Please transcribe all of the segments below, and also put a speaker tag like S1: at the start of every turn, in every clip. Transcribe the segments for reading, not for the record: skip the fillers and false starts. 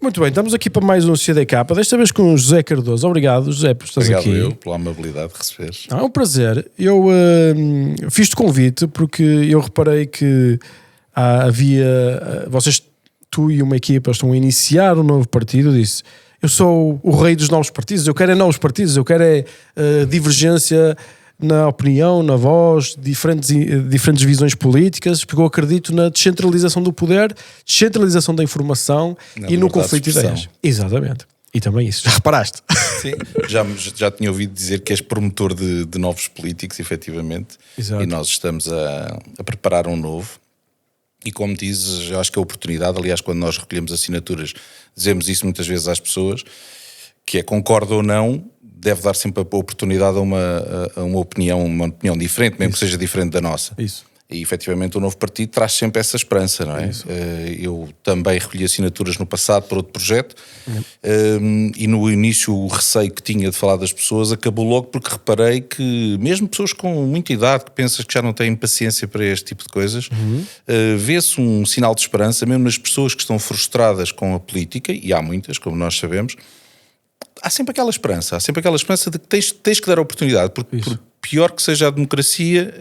S1: Muito bem, estamos aqui para mais um CDK, desta vez com o José Cardoso. Obrigado, José, por estás aqui.
S2: Obrigado eu pela amabilidade de receberes.
S1: É um prazer. Eu fiz-te convite porque eu reparei que vocês, tu e uma equipa, estão a iniciar um novo partido. Eu disse, eu sou o rei dos novos partidos, eu quero novos partidos, eu quero divergência na opinião, na voz, diferentes visões políticas, porque eu acredito na descentralização do poder, descentralização da informação e no conflito de ideias. Exatamente. E também isso, já reparaste?
S2: Sim, já tinha ouvido dizer que és promotor de novos políticos, efetivamente.
S1: Exato.
S2: E nós estamos a preparar um novo. E como dizes, eu acho que a oportunidade, aliás, quando nós recolhemos assinaturas, dizemos isso muitas vezes às pessoas, que é concorda ou não, deve dar sempre a oportunidade a uma opinião diferente, mesmo que seja diferente da nossa.
S1: Isso.
S2: E efetivamente o novo partido traz sempre essa esperança, não é? Eu também recolhi assinaturas no passado para outro projeto e no início o receio que tinha de falar das pessoas acabou logo porque reparei que mesmo pessoas com muita idade que pensas que já não têm paciência para este tipo de coisas, vê-se um sinal de esperança mesmo nas pessoas que estão frustradas com a política, e há muitas, como nós sabemos. Há sempre aquela esperança de que tens que dar a oportunidade, porque por pior que seja a democracia,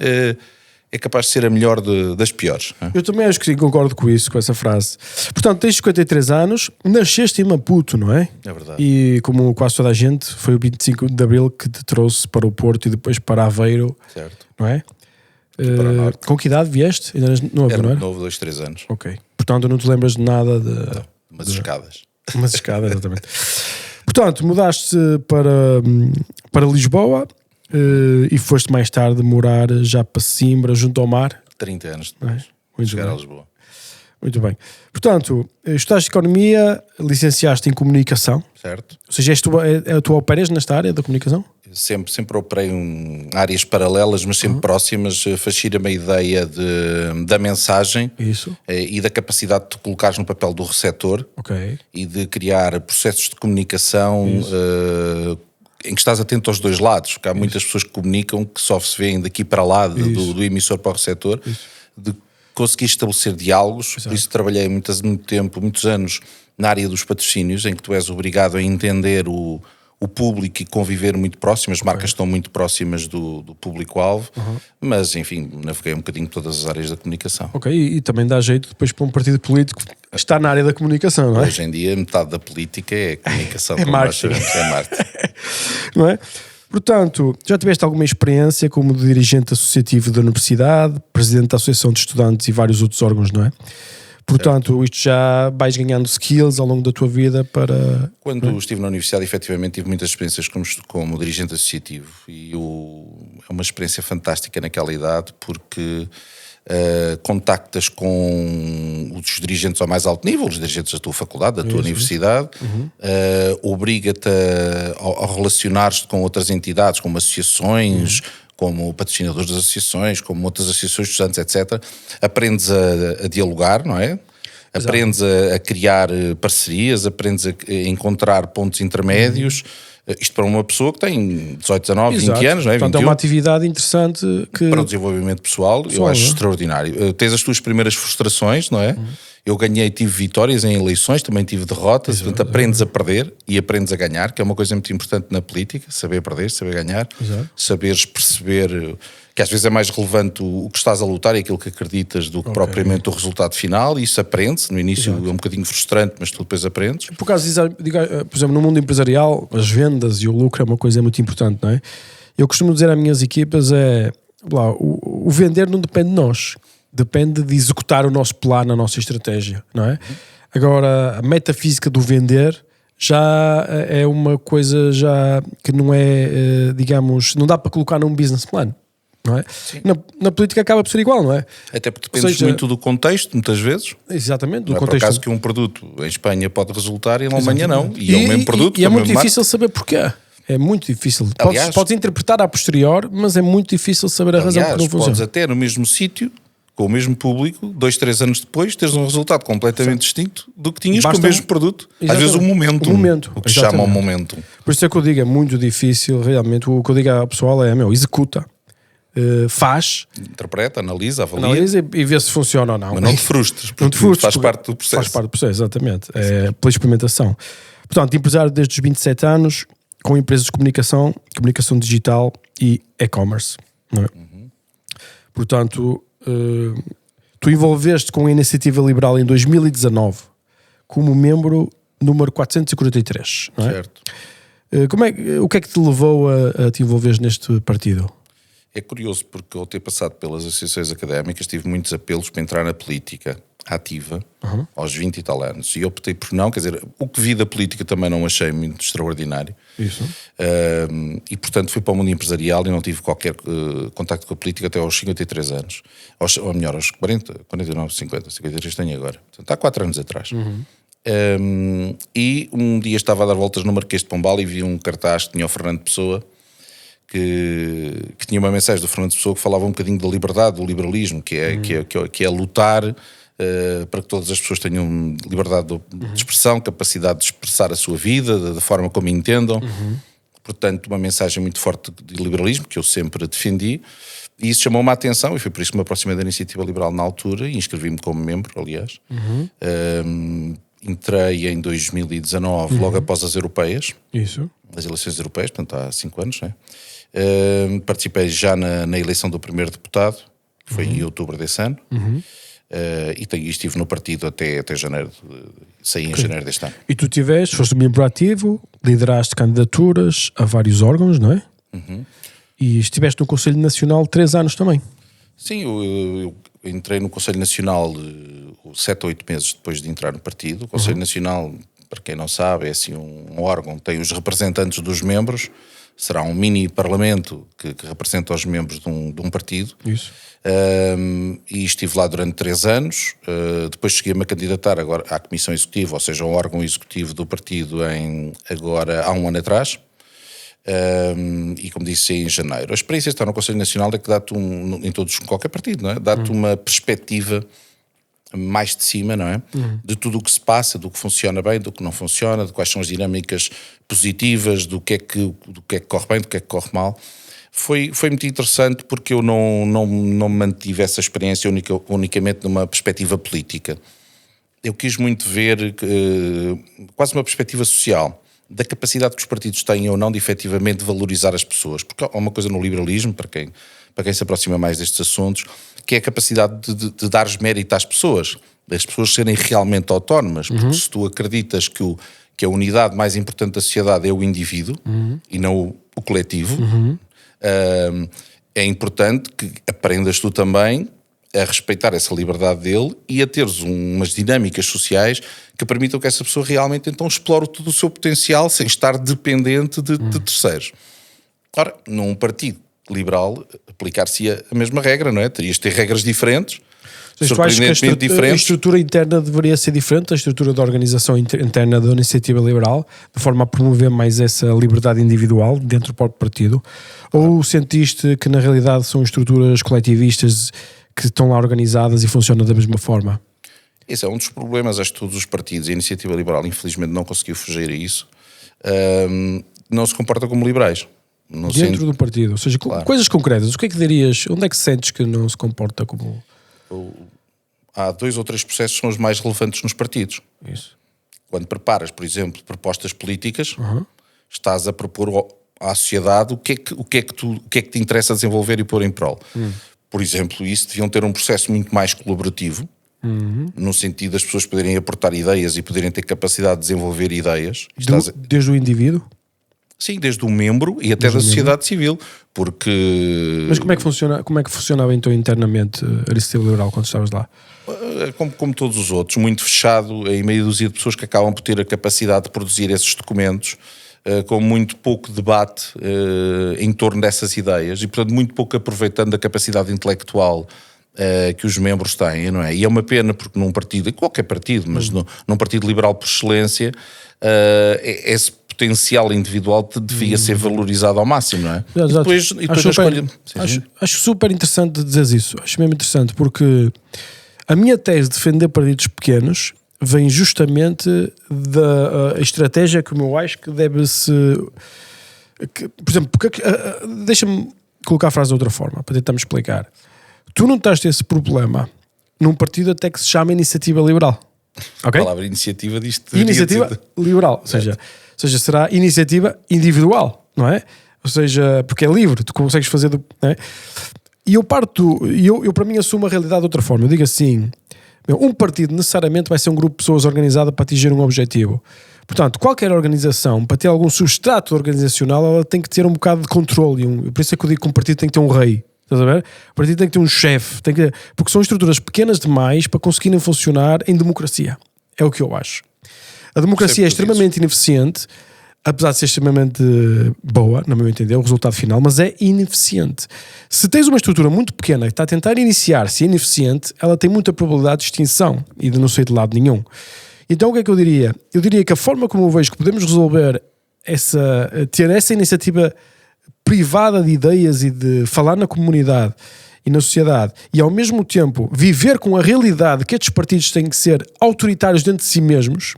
S2: é capaz de ser a melhor das piores.
S1: Eu também acho que sim, concordo com isso, com essa frase. Portanto, tens 53 anos, nasceste em Maputo, não é?
S2: É verdade.
S1: E como quase toda a gente, foi o 25 de Abril que te trouxe para o Porto e depois para Aveiro,
S2: certo.
S1: não é?
S2: Para o norte.
S1: Com que idade vieste? Ainda eras novo,
S2: Era
S1: não era?
S2: novo, 2, 3 anos.
S1: Ok. Portanto, não te lembras de nada de...
S2: Umas escadas.
S1: Umas escadas, exatamente. Portanto, mudaste para Lisboa e foste mais tarde morar já para Simbra, junto ao mar.
S2: 30 anos
S1: Não é?
S2: depois
S1: Muito
S2: de chegar
S1: bem.
S2: a Lisboa.
S1: Muito bem. Portanto, estudaste Economia, licenciaste em Comunicação.
S2: Certo.
S1: Ou seja, tu operas nesta área da comunicação?
S2: Sempre operei áreas paralelas, mas sempre próximas. Fascina-me a ideia da mensagem.
S1: Isso.
S2: E da capacidade de te colocares no papel do receptor.
S1: Ok.
S2: E de criar processos de comunicação em que estás atento aos dois lados, porque há muitas pessoas que comunicam que só se vêem daqui para lá, do emissor para o receptor, de conseguir estabelecer diálogos.
S1: Exato.
S2: Por isso trabalhei muitos anos na área dos patrocínios, em que tu és obrigado a entender o público e conviver muito próximo. As marcas estão muito próximas do público-alvo, mas enfim, naveguei um bocadinho todas as áreas da comunicação.
S1: Ok, e também dá jeito depois para um partido político que está na área da comunicação, não é?
S2: Hoje em dia metade da política é comunicação,
S1: É
S2: como nós
S1: marketing.
S2: sabemos, é marketing.
S1: Não é? Portanto, já tiveste alguma experiência como dirigente associativo da universidade, presidente da Associação de Estudantes e vários outros órgãos, não é? Portanto, isto já vais ganhando skills ao longo da tua vida para...
S2: Quando estive na universidade, efetivamente, tive muitas experiências como dirigente associativo e é uma experiência fantástica naquela idade porque contactas com os dirigentes ao mais alto nível, os dirigentes da tua faculdade, da tua universidade, obriga-te a relacionar-te com outras entidades, como associações, como patrocinadores das associações, como outras associações de estudantes, etc. Aprendes a dialogar, não é? Exato. Aprendes a criar parcerias, aprendes a encontrar pontos intermédios. Isto para uma pessoa que tem 18, 19,
S1: Exato.
S2: 20 anos, não é?
S1: Portanto,
S2: 21.
S1: é uma atividade interessante que...
S2: Para o desenvolvimento pessoal, eu acho extraordinário. Tens as tuas primeiras frustrações, não é? Eu ganhei, tive vitórias em eleições, também tive derrotas. Portanto, aprendes a perder e aprendes a ganhar, que é uma coisa muito importante na política, saber perder, saber ganhar, saberes perceber que às vezes é mais relevante o que estás a lutar e aquilo que acreditas do que propriamente o resultado final, e isso aprende-se. No início é um bocadinho frustrante, mas tu depois aprendes.
S1: Por causa disso, por exemplo, no mundo empresarial, as vendas e o lucro é uma coisa muito importante, não é? Eu costumo dizer às minhas equipas o vender não depende de nós. Depende de executar o nosso plano, a nossa estratégia, não é? Agora, a metafísica do vender já é uma coisa já que não é, digamos, não dá para colocar num business plan, não é? Na política acaba por ser igual, não é?
S2: Até porque depende muito do contexto, muitas vezes.
S1: Exatamente, do
S2: não
S1: contexto.
S2: É por acaso que um produto em Espanha pode resultar e na Alemanha não. E é o mesmo produto.
S1: E é muito difícil saber porquê. É muito difícil. Podes interpretar a posterior, mas é muito difícil saber a razão por que não funciona.
S2: Podes até no mesmo sítio, com o mesmo público, 2, 3 anos depois, teres um resultado completamente distinto do que tinhas com o mesmo produto. Às vezes o momento. O que se chama o momento.
S1: Por isso é que eu digo, é muito difícil, realmente. O que eu digo ao pessoal é, executa. faz,
S2: interpreta, analisa, avalia,
S1: analisa e vê se funciona ou não.
S2: mas não te frustres,
S1: Não te frustres,
S2: faz parte do processo.
S1: Faz parte do processo, exatamente. É pela experimentação. Portanto, empresário desde os 27 anos, com empresas de comunicação digital e e-commerce. Não é? Portanto, tu envolveste com a Iniciativa Liberal em 2019 como membro número 443, não é?
S2: Certo.
S1: O que é que te levou a te envolveres neste partido?
S2: É curioso porque ao ter passado pelas associações académicas tive muitos apelos para entrar na política ativa aos 20 e tal anos e optei por não, quer dizer, o que vi da política também não achei muito extraordinário.
S1: Isso.
S2: E portanto fui para o mundo empresarial e não tive qualquer contacto com a política até aos 53 anos, ou melhor, aos 40, 49, 50, 53 tenho agora, portanto há 4 anos atrás. E um dia estava a dar voltas no Marquês de Pombal e vi um cartaz que tinha o Fernando Pessoa que tinha uma mensagem do Fernando Pessoa que falava um bocadinho da liberdade, do liberalismo, que é lutar para que todas as pessoas tenham liberdade de expressão, capacidade de expressar a sua vida da forma como entendam. Portanto, uma mensagem muito forte de liberalismo que eu sempre defendi, e isso chamou-me a atenção e foi por isso que me aproximei da Iniciativa Liberal na altura e inscrevi-me como membro, aliás. Entrei em 2019, logo após as europeias.
S1: Isso.
S2: As eleições europeias, portanto há 5 anos, não é? Participei já na eleição do primeiro deputado, que foi em outubro desse ano, e estive no partido até janeiro, saí em janeiro deste ano.
S1: E tu foste um membro ativo, lideraste candidaturas a vários órgãos, não é? E estiveste no Conselho Nacional 3 anos também.
S2: Sim, eu entrei no Conselho Nacional 7 ou 8 meses depois de entrar no partido. O Conselho Nacional, para quem não sabe, é assim um órgão, tem os representantes dos membros, será um mini parlamento que representa os membros de um partido. Isso. E estive lá durante 3 anos, depois cheguei-me a candidatar agora à Comissão Executiva, ou seja, ao órgão executivo do partido há 1 ano atrás. E como disse, em janeiro. A experiência de estar no Conselho Nacional é que dá-te qualquer partido, não é? Dá-te uma perspectiva mais de cima, não é? De tudo o que se passa, do que funciona bem, do que não funciona, de quais são as dinâmicas positivas, do que é que corre bem, do que é que corre mal. Foi muito interessante porque eu não mantive essa experiência unicamente numa perspectiva política. Eu quis muito ver quase uma perspectiva social, da capacidade que os partidos têm ou não de efetivamente valorizar as pessoas. Porque há uma coisa no liberalismo, para quem se aproxima mais destes assuntos, que é a capacidade de dar mérito às pessoas, das pessoas serem realmente autónomas. Porque se tu acreditas que a unidade mais importante da sociedade é o indivíduo e não o coletivo, é importante que aprendas tu também a respeitar essa liberdade dele e a teres umas dinâmicas sociais que permitam que essa pessoa realmente então explore todo o seu potencial sem estar dependente de terceiros. Ora, num partido liberal aplicar-se a mesma regra, não é? Terias de ter regras diferentes, surpreendentemente diferentes.
S1: A estrutura interna deveria ser diferente, a estrutura da organização interna da Iniciativa Liberal, de forma a promover mais essa liberdade individual dentro do próprio partido? Ou sentiste que na realidade são estruturas coletivistas que estão lá organizadas e funcionam da mesma forma?
S2: Esse é um dos problemas, acho que todos os partidos, a Iniciativa Liberal infelizmente não conseguiu fugir a isso, não se comporta como liberais.
S1: Dentro do partido, ou seja, claro, coisas concretas, o que é que dirias, onde é que sentes que não se comporta como...
S2: Há 2 ou 3 processos que são os mais relevantes nos partidos.
S1: Isso.
S2: Quando preparas, por exemplo, propostas políticas, estás a propor à sociedade o que é que te interessa desenvolver e pôr em prol. Por exemplo, isso deviam ter um processo muito mais colaborativo, no sentido das pessoas poderem aportar ideias e poderem ter capacidade de desenvolver ideias.
S1: Desde o indivíduo?
S2: Sim, desde o membro e até da sociedade civil, porque...
S1: Mas como é que funcionava então internamente a Iniciativa Liberal quando estavas lá?
S2: Como todos os outros, muito fechado, em meia dúzia de pessoas que acabam por ter a capacidade de produzir esses documentos, com muito pouco debate em torno dessas ideias e, portanto, muito pouco aproveitando a capacidade intelectual que os membros têm, não é? E é uma pena porque num partido, em qualquer partido, mas num partido liberal por excelência, esse potencial individual devia ser valorizado ao máximo, não é?
S1: E depois acho super interessante dizeres isso, acho mesmo interessante, porque a minha tese de defender partidos pequenos vem justamente da estratégia que eu acho que deve-se... por exemplo, deixa-me colocar a frase de outra forma, para tentar-me explicar. Tu não tens esse problema num partido até que se chama Iniciativa Liberal. Okay?
S2: A palavra iniciativa diz-te...
S1: Iniciativa liberal, ou seja, será iniciativa individual, não é? Ou seja, porque é livre, tu consegues fazer... Não é? E eu para mim assumo a realidade de outra forma. Eu digo assim, um partido necessariamente vai ser um grupo de pessoas organizado para atingir um objetivo. Portanto, qualquer organização, para ter algum substrato organizacional, ela tem que ter um bocado de controle. Por isso é que eu digo que um partido tem que ter um rei. Estás a ver? O partido tem que ter um chefe, porque são estruturas pequenas demais para conseguirem funcionar em democracia. É o que eu acho. A democracia é extremamente ineficiente, apesar de ser extremamente boa, no meu entender, o resultado final, mas é ineficiente. Se tens uma estrutura muito pequena que está a tentar iniciar-se e é ineficiente, ela tem muita probabilidade de extinção e de não sair de lado nenhum. Então o que é que eu diria? Eu diria que a forma como eu vejo que podemos resolver ter essa iniciativa privada de ideias e de falar na comunidade e na sociedade e ao mesmo tempo viver com a realidade que estes partidos têm que ser autoritários dentro de si mesmos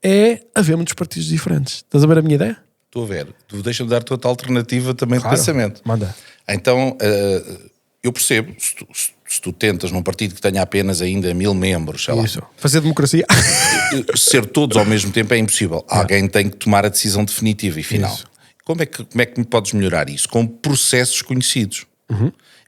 S1: é haver muitos partidos diferentes. Estás a ver a minha ideia?
S2: Estou a ver. Tu deixa-me dar a tua alternativa também de pensamento.
S1: Manda.
S2: Então, eu percebo, se tu tentas num partido que tenha apenas ainda 1000 membros, sei lá.
S1: Isso. Fazer democracia.
S2: Ser todos ao mesmo tempo é impossível. Alguém tem que tomar a decisão definitiva e final.
S1: Isso.
S2: Como é que me podes melhorar isso? Com processos conhecidos,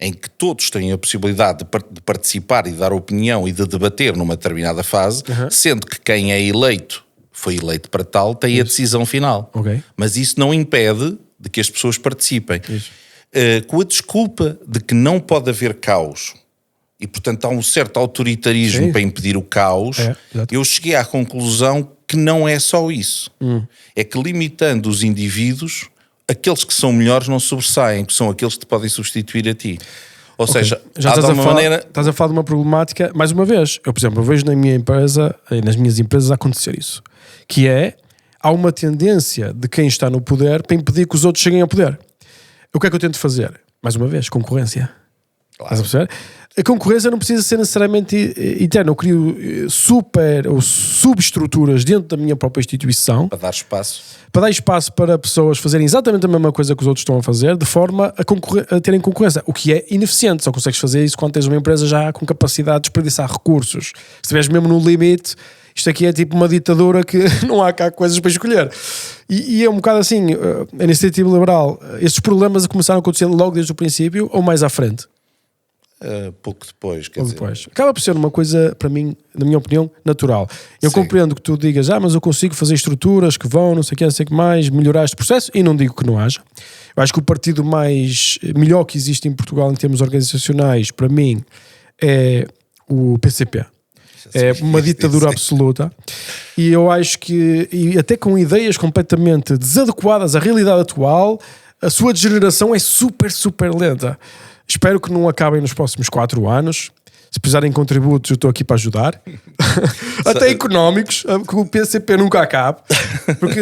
S2: em que todos têm a possibilidade de participar e de dar opinião e de debater numa determinada fase, sendo que quem é eleito, foi eleito para tal, tem a decisão final.
S1: Okay.
S2: Mas isso não impede de que as pessoas participem. Com a desculpa de que não pode haver caos, e portanto há um certo autoritarismo para impedir o caos, eu cheguei à conclusão que não é só isso. É que limitando os indivíduos, aqueles que são melhores não sobressaem, que são aqueles que te podem substituir a ti. Ou seja,
S1: já estás a falar de uma problemática, mais uma vez, eu, por exemplo, eu vejo na minha empresa, nas minhas empresas acontecer isso, que é, há uma tendência de quem está no poder para impedir que os outros cheguem ao poder. O que é que eu tento fazer? Mais uma vez, concorrência.
S2: Claro.
S1: Estás a perceber? A concorrência não precisa ser necessariamente interna. Eu crio super ou subestruturas dentro da minha própria instituição
S2: Para dar espaço.
S1: Para pessoas fazerem exatamente a mesma coisa que os outros estão a fazer, de forma a terem concorrência, o que é ineficiente. Só consegues fazer isso quando tens uma empresa já com capacidade de desperdiçar recursos. Se estiveres mesmo no limite, isto aqui é tipo uma ditadura que não há cá coisas para escolher. E é um bocado assim, a iniciativa liberal, estes problemas começaram a acontecer logo desde o princípio ou mais à frente?
S2: Pouco depois, quer dizer.
S1: Acaba por ser uma coisa, para mim, na minha opinião, natural. Eu compreendo que tu digas, mas eu consigo fazer estruturas que vão, não sei o que mais, melhorar este processo, e não digo que não haja. Eu acho que o partido melhor que existe em Portugal em termos organizacionais, para mim, é o PCP. É uma ditadura absoluta. E eu acho que, e até com ideias completamente desadequadas à realidade atual, a sua degeneração é super, super lenta. Espero que não acabem nos próximos 4 anos. Se precisarem de contributos, eu estou aqui para ajudar. Até económicos, que o PCP nunca acabe. Porque,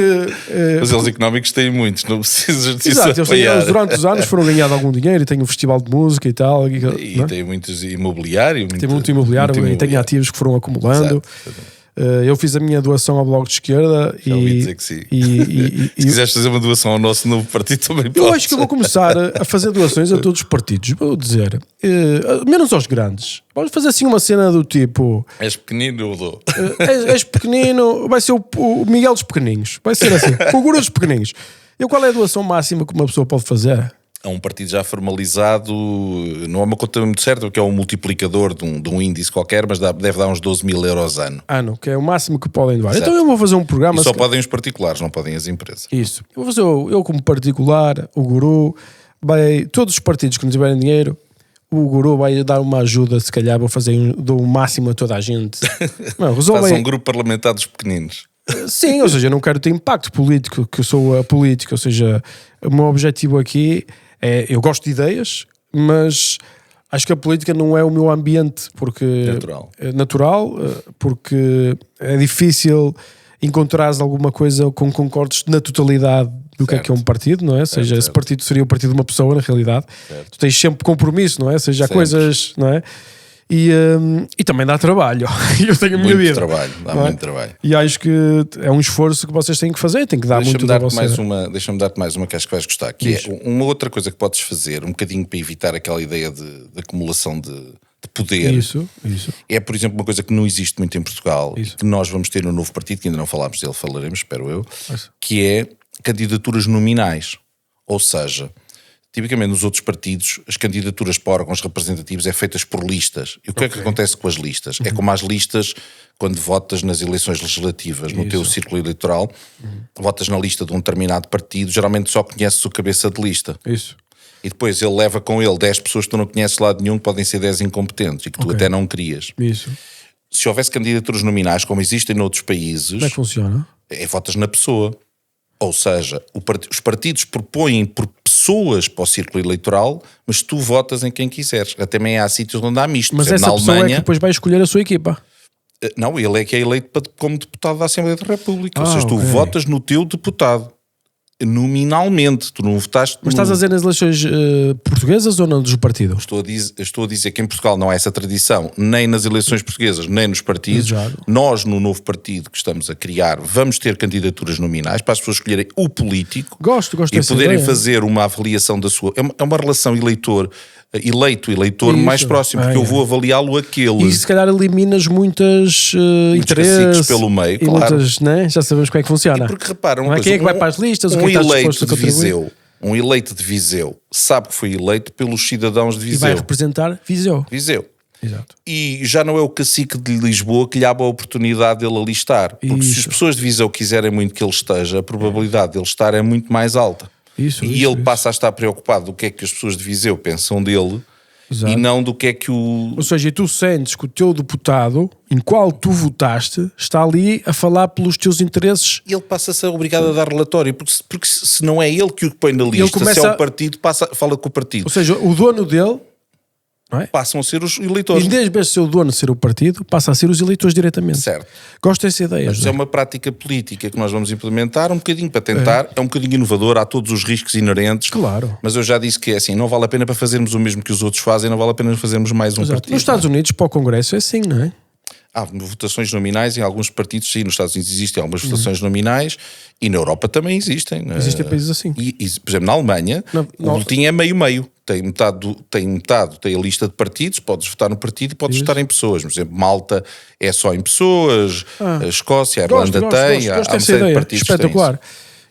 S2: mas eles económicos têm muitos, não precisas disso.
S1: Exato, eles durante os anos foram ganhando algum dinheiro e têm um festival de música e tal.
S2: E têm muitos imobiliário.
S1: Tem muito imobiliário e têm ativos que foram acumulando. Eu fiz a minha doação ao Bloco de Esquerda
S2: já ouvi dizer que sim. Se quiseres fazer uma doação ao nosso novo partido também podes.
S1: Eu acho que eu vou começar a fazer doações a todos os partidos. Vou dizer, menos aos grandes. Vamos fazer assim uma cena do tipo...
S2: És pequenino, eu dou.
S1: És pequenino, vai ser o Miguel dos Pequeninos. Vai ser assim, o Guru dos Pequeninos. Qual é a doação máxima que uma pessoa pode fazer?
S2: É um partido já formalizado, não é uma conta muito certa, porque é um multiplicador de um índice qualquer, mas deve dar uns 12.000 euros ano.
S1: Que é o máximo que podem doar.
S2: Certo.
S1: Então eu vou fazer um programa...
S2: E só podem os particulares, não podem as empresas.
S1: Isso. Eu vou fazer eu como particular, o Guru, todos os partidos que não tiverem dinheiro, o Guru vai dar uma ajuda, se calhar vou dou o máximo a toda a gente.
S2: Faz um grupo parlamentar dos pequeninos.
S1: Sim, ou seja, eu não quero ter impacto político, que eu sou político, ou seja, o meu objetivo aqui eu gosto de ideias, mas acho que a política não é o meu ambiente, porque é natural, porque é difícil encontrares alguma coisa com concordes na totalidade do que é um partido, não é? Ou seja, esse partido seria o partido de uma pessoa, na realidade. Tu tens sempre compromisso, não é? Ou seja, há coisas, não é? E também dá trabalho. Eu tenho a minha
S2: Muito
S1: vida.
S2: trabalho, dá
S1: não é?
S2: muito trabalho.
S1: E acho que é um esforço que vocês têm que fazer, têm que dar muito da vossa...
S2: Deixa-me dar-te mais uma que acho que vais gostar, que é uma outra coisa que podes fazer, um bocadinho para evitar aquela ideia de acumulação de poder.
S1: Isso.
S2: É, por exemplo, uma coisa que não existe muito em Portugal, e
S1: Isso.
S2: que nós vamos ter no novo partido, que ainda não falámos dele, falaremos, espero eu,
S1: Isso.
S2: que é candidaturas nominais. Ou seja, tipicamente nos outros partidos, as candidaturas para órgãos representativos é feitas por listas. E o que é que acontece com as listas? É como as listas, quando votas nas eleições legislativas, no teu círculo eleitoral, votas na lista de um determinado partido, geralmente só conheces o cabeça de lista.
S1: Isso.
S2: E depois ele leva com ele 10 pessoas que tu não conheces de lado nenhum, que podem ser 10 incompetentes e que tu até não querias.
S1: Isso.
S2: Se houvesse candidaturas nominais, como existem noutros países,
S1: Como é que funciona?
S2: votas na pessoa. Ou seja, os partidos propõem por pessoas para o círculo eleitoral, mas tu votas em quem quiseres. Até também há sítios onde há misto.
S1: Mas
S2: Por exemplo,
S1: essa
S2: na
S1: pessoa
S2: Alemanha,
S1: é que depois vai escolher a sua equipa.
S2: não, ele é que é eleito como deputado da Assembleia da República. Ou seja, tu
S1: ok.
S2: votas no teu deputado. Nominalmente, tu não votaste.
S1: Mas estás a dizer nas eleições portuguesas ou não do partido?
S2: Estou a dizer que em Portugal não há essa tradição, nem nas eleições portuguesas, nem nos partidos.
S1: Exato.
S2: Nós, no novo partido que estamos a criar, vamos ter candidaturas nominais para as pessoas escolherem o político
S1: Gosto
S2: e
S1: dessa
S2: poderem
S1: ideia.
S2: fazer uma avaliação da sua... É uma relação eleito-eleitor
S1: Isso.
S2: mais próximo, porque eu vou avaliá-lo aquele.
S1: E se calhar eliminas muitos interesses
S2: caciques pelo meio,
S1: e
S2: claro.
S1: muitas, né? Já sabemos como é que funciona.
S2: Porque repara,
S1: Não é? Quem é que vai para as listas, o que é que está disposto a contribuir?
S2: Um eleito de Viseu sabe que foi eleito pelos cidadãos de
S1: E vai
S2: Viseu.
S1: representar Viseu. Exato.
S2: E já não é o cacique de Lisboa que lhe abre a oportunidade dele alistar. Porque se as pessoas de Viseu quiserem muito que ele esteja, a probabilidade de ele estar é muito mais alta. Ele passa a estar preocupado do que é que as pessoas de Viseu pensam dele.
S1: Exato.
S2: E não do que é que o...
S1: Ou seja, e tu sentes que o teu deputado, em qual tu votaste, está ali a falar pelos teus interesses.
S2: Ele passa a ser obrigado a dar relatório, porque se não é ele que o põe na lista, se é o partido, fala com o partido.
S1: Ou seja, o dono dele, não é?
S2: Passam a ser os eleitores.
S1: Em vez de ser o dono ser o partido, passa a ser os eleitores diretamente.
S2: Certo.
S1: Gosto dessa ideia.
S2: Mas é uma prática política que nós vamos implementar um bocadinho para tentar, é um bocadinho inovador, há todos os riscos inerentes.
S1: Claro.
S2: Mas eu já disse que é assim, não vale a pena para fazermos o mesmo que os outros fazem, não vale a pena fazermos mais um partido.
S1: Nos Estados Unidos, para o Congresso, é assim, não é?
S2: Há votações nominais em alguns partidos, sim, nos Estados Unidos existem algumas votações nominais e na Europa também existem.
S1: Existem países assim.
S2: E, por exemplo, na Alemanha, o boletim é meio-meio. Tem a lista de partidos, podes votar no partido e podes votar em pessoas. Por exemplo, Malta é só em pessoas, a Escócia, a Irlanda tem, há uma série de partidos
S1: espetacular.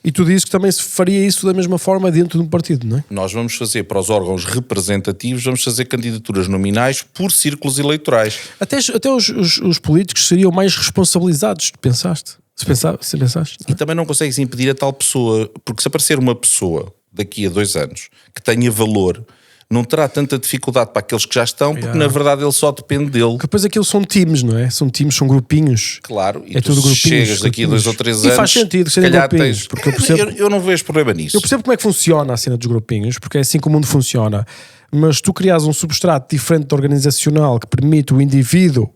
S1: E tu dizes que também se faria isso da mesma forma dentro de um partido, não é?
S2: Nós vamos fazer para os órgãos representativos, vamos fazer candidaturas nominais por círculos eleitorais.
S1: Até os políticos seriam mais responsabilizados, pensaste? Se pensaste?
S2: E também não consegues impedir a tal pessoa, porque se aparecer uma pessoa daqui a 2 anos que tenha valor, não terá tanta dificuldade para aqueles que já estão, porque na verdade ele só depende dele.
S1: Porque depois aquilo são times, não é? São times, são grupinhos.
S2: Claro, e
S1: é
S2: tu
S1: tudo grupinhos,
S2: chegas daqui a 2 ou 3 anos.
S1: E faz sentido serem grupinhos. Porque
S2: eu não vejo problema nisso.
S1: Eu percebo como é que funciona a cena dos grupinhos, porque é assim que o mundo funciona. Mas tu crias um substrato diferente organizacional que permite o indivíduo,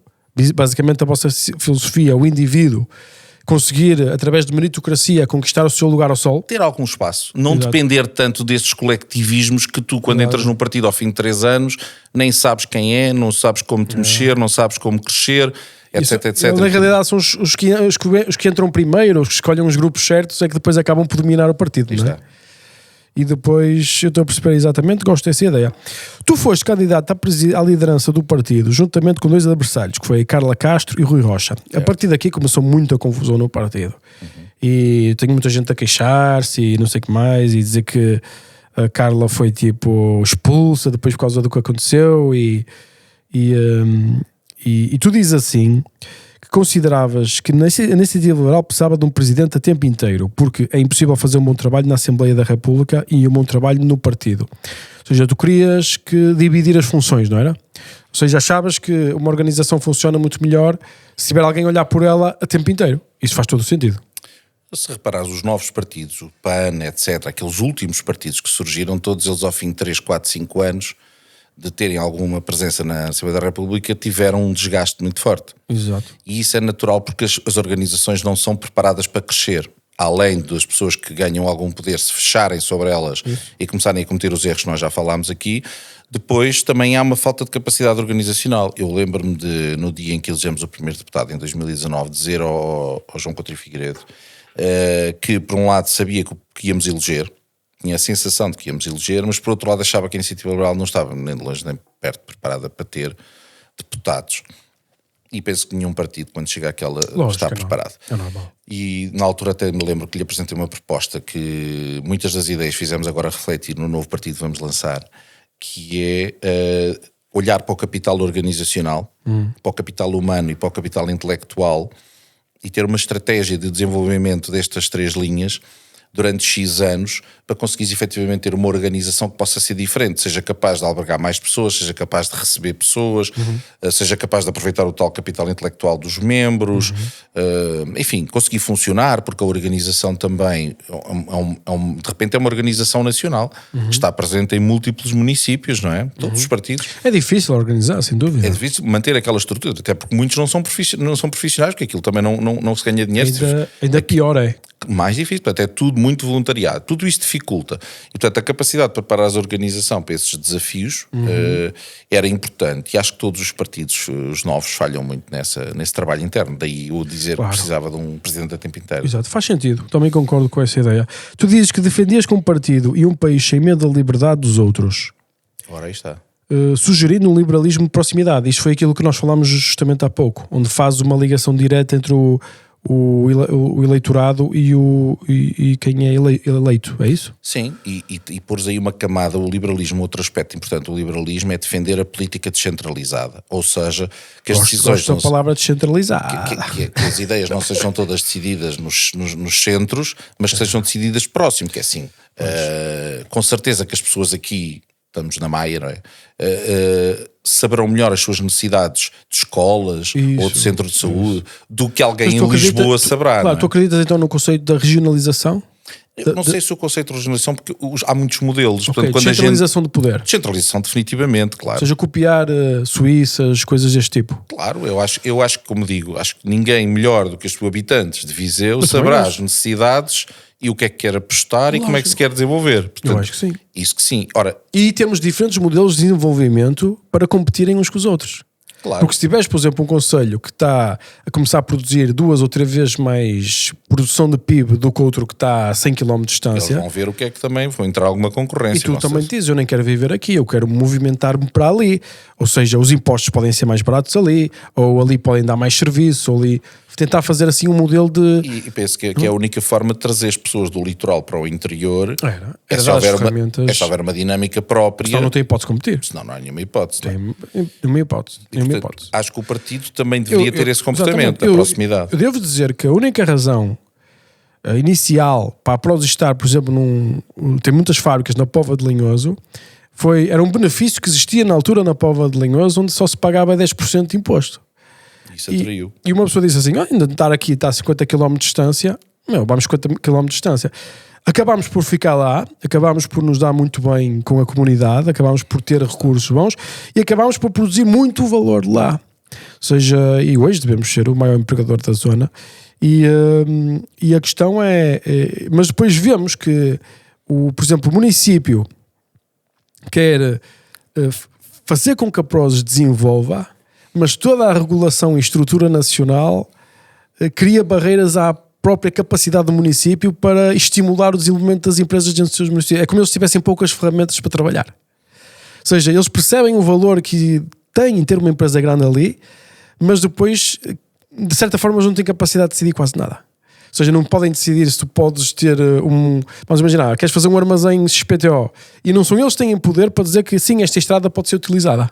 S1: basicamente a vossa filosofia, o indivíduo conseguir, através de meritocracia, conquistar o seu lugar ao sol.
S2: Ter algum espaço. Não depender tanto desses coletivismo que tu, quando entras num partido ao fim de 3 anos, nem sabes quem é, não sabes como te mexer, não sabes como crescer, etc, etc.
S1: Na realidade são os que entram primeiro, os que escolhem os grupos certos, é que depois acabam por dominar o partido, não é? E depois eu estou a perceber exatamente, gosto dessa ideia. Tu foste candidato à liderança do partido, juntamente com 2 adversários, que foi Carla Castro e Rui Rocha. A partir daqui começou muita confusão no partido. E tenho muita gente a queixar-se e não sei o que mais, e dizer que a Carla foi tipo expulsa depois por causa do que aconteceu. E tu dizes assim que consideravas que a iniciativa liberal precisava de um presidente a tempo inteiro, porque é impossível fazer um bom trabalho na Assembleia da República e um bom trabalho no partido. Ou seja, tu querias que dividir as funções, não era? Ou seja, achavas que uma organização funciona muito melhor se tiver alguém a olhar por ela a tempo inteiro. Isso faz todo o sentido.
S2: Se reparares, os novos partidos, o PAN, etc., aqueles últimos partidos que surgiram, todos eles ao fim de 3, 4, 5 anos de terem alguma presença na Assembleia da República, tiveram um desgaste muito forte.
S1: Exato.
S2: E isso é natural porque as organizações não são preparadas para crescer. além das pessoas que ganham algum poder se fecharem sobre elas e começarem a cometer os erros que nós já falámos aqui, depois também há uma falta de capacidade organizacional. Eu lembro-me de, no dia em que elegemos o primeiro deputado, em 2019, dizer ao João Coutinho Figueiredo que, por um lado, sabia que íamos eleger, tinha a sensação de que íamos eleger, mas por outro lado achava que a Iniciativa Liberal não estava nem de longe nem perto preparada para ter deputados. E penso que nenhum partido, quando chega àquela, está preparado.
S1: É normal.
S2: E na altura até me lembro que lhe apresentei uma proposta que muitas das ideias fizemos agora refletir no novo partido que vamos lançar, que é olhar para o capital organizacional, para o capital humano e para o capital intelectual e ter uma estratégia de desenvolvimento destas 3 linhas durante X anos para conseguires efetivamente ter uma organização que possa ser diferente, seja capaz de albergar mais pessoas, seja capaz de receber pessoas, seja capaz de aproveitar o tal capital intelectual dos membros, enfim, conseguir funcionar, porque a organização também de repente é uma organização nacional, que está presente em múltiplos municípios, não é? Todos os partidos.
S1: É difícil organizar, sem dúvida.
S2: É difícil manter aquela estrutura, até porque muitos não são profissionais, porque aquilo também não se ganha dinheiro.
S1: Ainda pior é.
S2: Mais difícil, portanto é tudo muito voluntariado, tudo isto dificulta, e portanto a capacidade de preparar a organização para esses desafios era importante, e acho que todos os partidos, os novos, falham muito nesse trabalho interno, daí o dizer que precisava de um presidente a tempo inteiro.
S1: Exato, faz sentido, também concordo com essa ideia. Tu dizes que defendias como partido e um país sem medo da liberdade dos outros.
S2: Ora, aí está.
S1: Sugerindo um liberalismo de proximidade, isto foi aquilo que nós falámos justamente há pouco, onde fazes uma ligação direta entre o eleitorado e quem é eleito, é isso?
S2: Sim, e pôres aí uma camada, o liberalismo, outro aspecto importante do liberalismo é defender a política descentralizada, ou seja, que as decisões...
S1: Gosto da palavra descentralizada.
S2: Que as ideias não sejam todas decididas nos centros, mas que sejam decididas próximo, que é assim, com certeza que as pessoas aqui... Estamos na Maia, não é? Saberão melhor as suas necessidades de escolas ou de centro de saúde do que alguém em Lisboa saberá.
S1: Claro, tu acreditas então no conceito da regionalização?
S2: Eu não sei se o conceito de regionalização, porque há muitos modelos.
S1: Okay,
S2: portanto, quando
S1: descentralização de poder.
S2: Descentralização, definitivamente, claro.
S1: Ou seja, copiar Suíças, coisas deste tipo.
S2: Claro, eu acho que, como digo, acho que ninguém melhor do que os habitantes de Viseu saberá as necessidades e o que é que quer apostar e como é que se quer desenvolver. Portanto,
S1: eu acho que sim.
S2: Isso que sim. Ora,
S1: e temos diferentes modelos de desenvolvimento para competirem uns com os outros.
S2: Claro.
S1: Porque se tiveres, por exemplo, um concelho que está a começar a produzir 2 ou 3 vezes mais produção de PIB do que outro que está a 100 km de distância...
S2: Eles vão ver o que é que também vão entrar alguma concorrência.
S1: E tu também dizes, eu nem quero viver aqui, eu quero movimentar-me para ali. Ou seja, os impostos podem ser mais baratos ali, ou ali podem dar mais serviço, ou ali... Tentar fazer assim um modelo de...
S2: E penso que é a única forma de trazer as pessoas do litoral para o interior é se houver uma dinâmica própria.
S1: Senão não tem hipótese de competir.
S2: Senão não há nenhuma hipótese.
S1: Nenhuma hipótese.
S2: Acho que o partido também deveria ter esse comportamento, da proximidade.
S1: Eu devo dizer que a única razão inicial para a Prozis estar, por exemplo, tem muitas fábricas na Póvoa de Linhoso, era um benefício que existia na altura na Póvoa de Linhoso, onde só se pagava 10% de imposto.
S2: Isso atraiu.
S1: E uma pessoa disse assim, ainda estar aqui, está a 50 km de distância, vamos 50 km de distância. Acabámos por ficar lá, acabámos por nos dar muito bem com a comunidade, acabámos por ter recursos bons e acabámos por produzir muito valor lá. Ou seja, e hoje devemos ser o maior empregador da zona. E a questão mas depois vemos que, por exemplo, o município quer fazer com que a Prozis desenvolva, mas toda a regulação e estrutura nacional cria barreiras à própria capacidade do município para estimular o desenvolvimento das empresas dentro dos seus municípios. É como se eles tivessem poucas ferramentas para trabalhar. Ou seja, eles percebem o valor que tem em ter uma empresa grande ali, mas depois, de certa forma, eles não têm capacidade de decidir quase nada. Ou seja, não podem decidir se tu podes ter vamos imaginar, queres fazer um armazém XPTO e não são eles que têm poder para dizer que sim, esta estrada pode ser utilizada.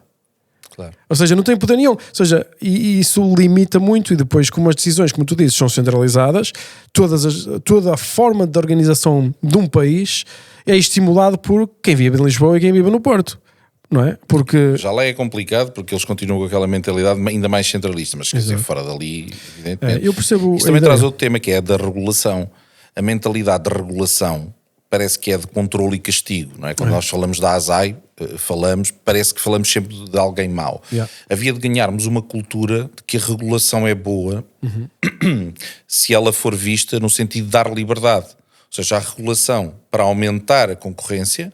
S2: Claro.
S1: Ou seja, não tem poder nenhum. Ou seja, e isso limita muito, e depois, como as decisões, como tu dizes, são centralizadas, toda a forma de organização de um país é estimulado por quem vive em Lisboa e quem vive no Porto. Não é? Porque...
S2: Já lá é complicado porque eles continuam com aquela mentalidade ainda mais centralista, mas quer dizer, fora dali, evidentemente.
S1: Eu percebo.
S2: Isso também traz outro tema que é a da regulação. A mentalidade de regulação parece que é de controle e castigo, não é? Quando nós falamos da ASAI, falamos, parece que falamos sempre de alguém mau. Havia de ganharmos uma cultura de que a regulação é boa se ela for vista no sentido de dar liberdade. Ou seja, a regulação para aumentar a concorrência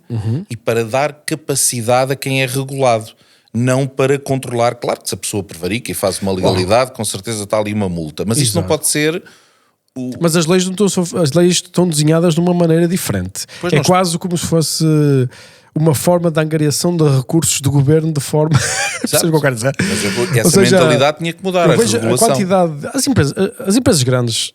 S2: e para dar capacidade a quem é regulado. Não para controlar. Claro que se a pessoa prevarica e faz uma legalidade, com certeza está ali uma multa. Mas isso não pode ser...
S1: Mas as leis estão desenhadas de uma maneira diferente. É quase como se fosse uma forma de angariação de recursos do governo de forma... Percebes o que eu quero dizer?
S2: Mas essa mentalidade tinha que mudar. A regulação.
S1: A quantidade... As empresas grandes...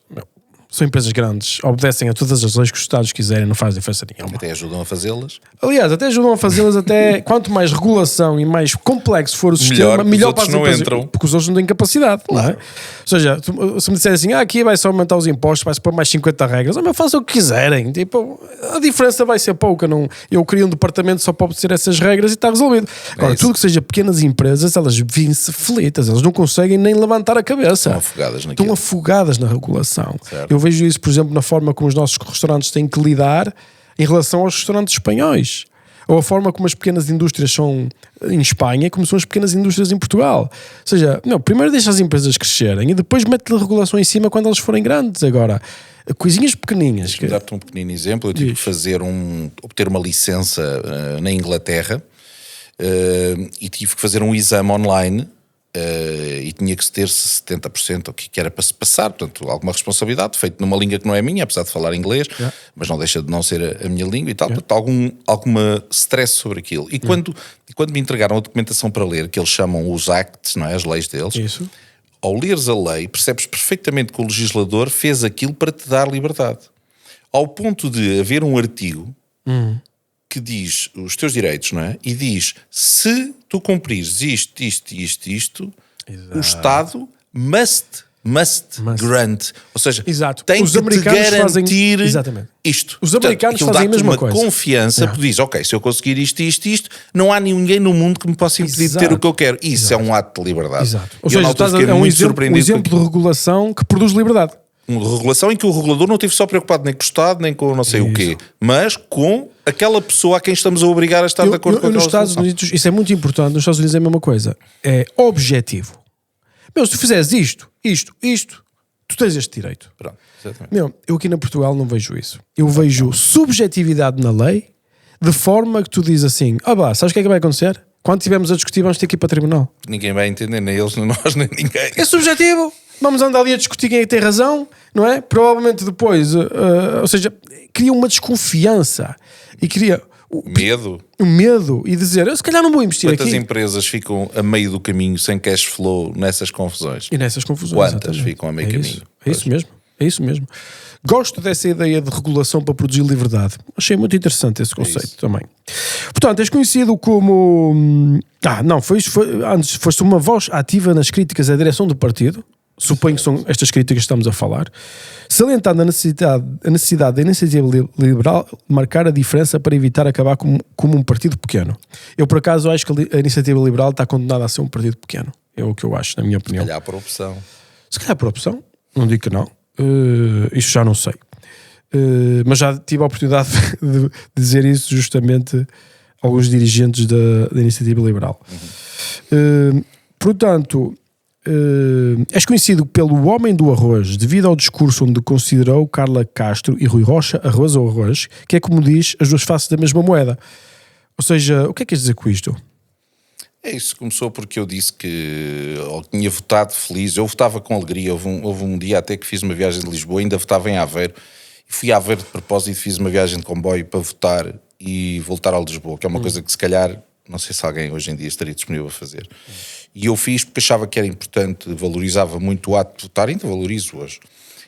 S1: São empresas grandes, obedecem a todas as leis que os Estados quiserem, não fazem diferença nenhuma.
S2: Até ajudam a fazê-las.
S1: Aliás, até ajudam a fazê-las, até quanto mais regulação e mais complexo for o sistema, melhor para as empresas. Entram. Porque os outros não têm capacidade, não é? Ou seja, se me disserem assim, aqui vai-se aumentar os impostos, vai-se pôr mais 50 regras, mas façam o que quiserem. Tipo, a diferença vai ser pouca. Não, eu crio um departamento só para obedecer essas regras e está resolvido. Agora, tudo que seja pequenas empresas, elas vêm-se felitas, elas não conseguem nem levantar a cabeça. Estão afogadas na regulação. Certo. Eu vejo isso, por exemplo, na forma como os nossos restaurantes têm que lidar em relação aos restaurantes espanhóis. Ou a forma como as pequenas indústrias são em Espanha, como são as pequenas indústrias em Portugal. Ou seja, não, primeiro deixa as empresas crescerem e depois mete-lhe regulação em cima quando elas forem grandes. Agora, coisinhas pequeninhas.
S2: Deixa-me dar-te um pequenino exemplo. Eu tive que obter uma licença na Inglaterra e tive que fazer um exame online. E tinha que ter 70% o que era para se passar, portanto alguma responsabilidade, feito numa língua que não é minha, apesar de falar inglês, mas não deixa de não ser a minha língua e tal, portanto alguma stress sobre aquilo. E quando me entregaram a documentação para ler, que eles chamam os acts, não é? As leis deles, ao leres a lei percebes perfeitamente que o legislador fez aquilo para te dar liberdade, ao ponto de haver um artigo que diz os teus direitos, não é? E diz, se tu cumprires isto, Exato. O Estado must grant. Ou seja, tem que te garantir isto.
S1: Os americanos fazem a mesma coisa.
S2: Confiança, porque diz, ok, se eu conseguir isto, não há ninguém no mundo que me possa impedir de ter o que eu quero. Isso é um ato de liberdade.
S1: Ou seja, é um exemplo de regulação que produz liberdade.
S2: Uma regulação em que o regulador não esteve só preocupado nem com o Estado, nem com não sei o quê, mas com aquela pessoa a quem estamos a obrigar a estar de acordo com aquela
S1: nos Estados Unidos, isso é muito importante, nos Estados Unidos é a mesma coisa. É objetivo. Meu, se tu fizeres isto, tu tens este direito.
S2: Pronto, exatamente.
S1: Meu, eu aqui na Portugal não vejo isso. Eu vejo subjetividade na lei, de forma que tu dizes assim, sabes o que é que vai acontecer? Quando estivermos a discutir, vamos ter que ir para o tribunal.
S2: Ninguém vai entender, nem eles, nem nós, nem ninguém.
S1: É subjetivo. Vamos andar ali a discutir quem é que tem razão, não é? Provavelmente depois, ou seja, cria uma desconfiança e cria medo e dizer, eu se calhar não vou investir aqui.
S2: Quantas empresas ficam a meio do caminho sem cash flow nessas confusões?
S1: E nessas confusões,
S2: quantas ficam a meio caminho?
S1: É isso mesmo. Gosto dessa ideia de regulação para produzir liberdade. Achei muito interessante esse conceito também. Portanto, és conhecido como... antes foste uma voz ativa nas críticas à direção do partido. Suponho que são estas críticas que estamos a falar. Salientando a necessidade da iniciativa liberal marcar a diferença para evitar acabar como um partido pequeno. Eu, por acaso, acho que a iniciativa liberal está condenada a ser um partido pequeno. É o que eu acho, na minha opinião. Se calhar por opção. Não digo que não. Isso já não sei. Mas já tive a oportunidade de dizer isso justamente a alguns dirigentes da iniciativa liberal. Portanto... és conhecido pelo homem do arroz devido ao discurso onde considerou Carla Castro e Rui Rocha arroz ou arroz, que é, como diz, as duas faces da mesma moeda. Ou seja, o que é que queres dizer com isto?
S2: É isso, começou porque eu disse que tinha votado feliz, eu votava com alegria, houve um dia até que fiz uma viagem de Lisboa, ainda votava em Aveiro, e fui a Aveiro de propósito, fiz uma viagem de comboio para votar e voltar a Lisboa, que é uma coisa que se calhar, não sei se alguém hoje em dia estaria disponível a fazer. E eu fiz porque achava que era importante, valorizava muito o ato de votar, ainda valorizo hoje.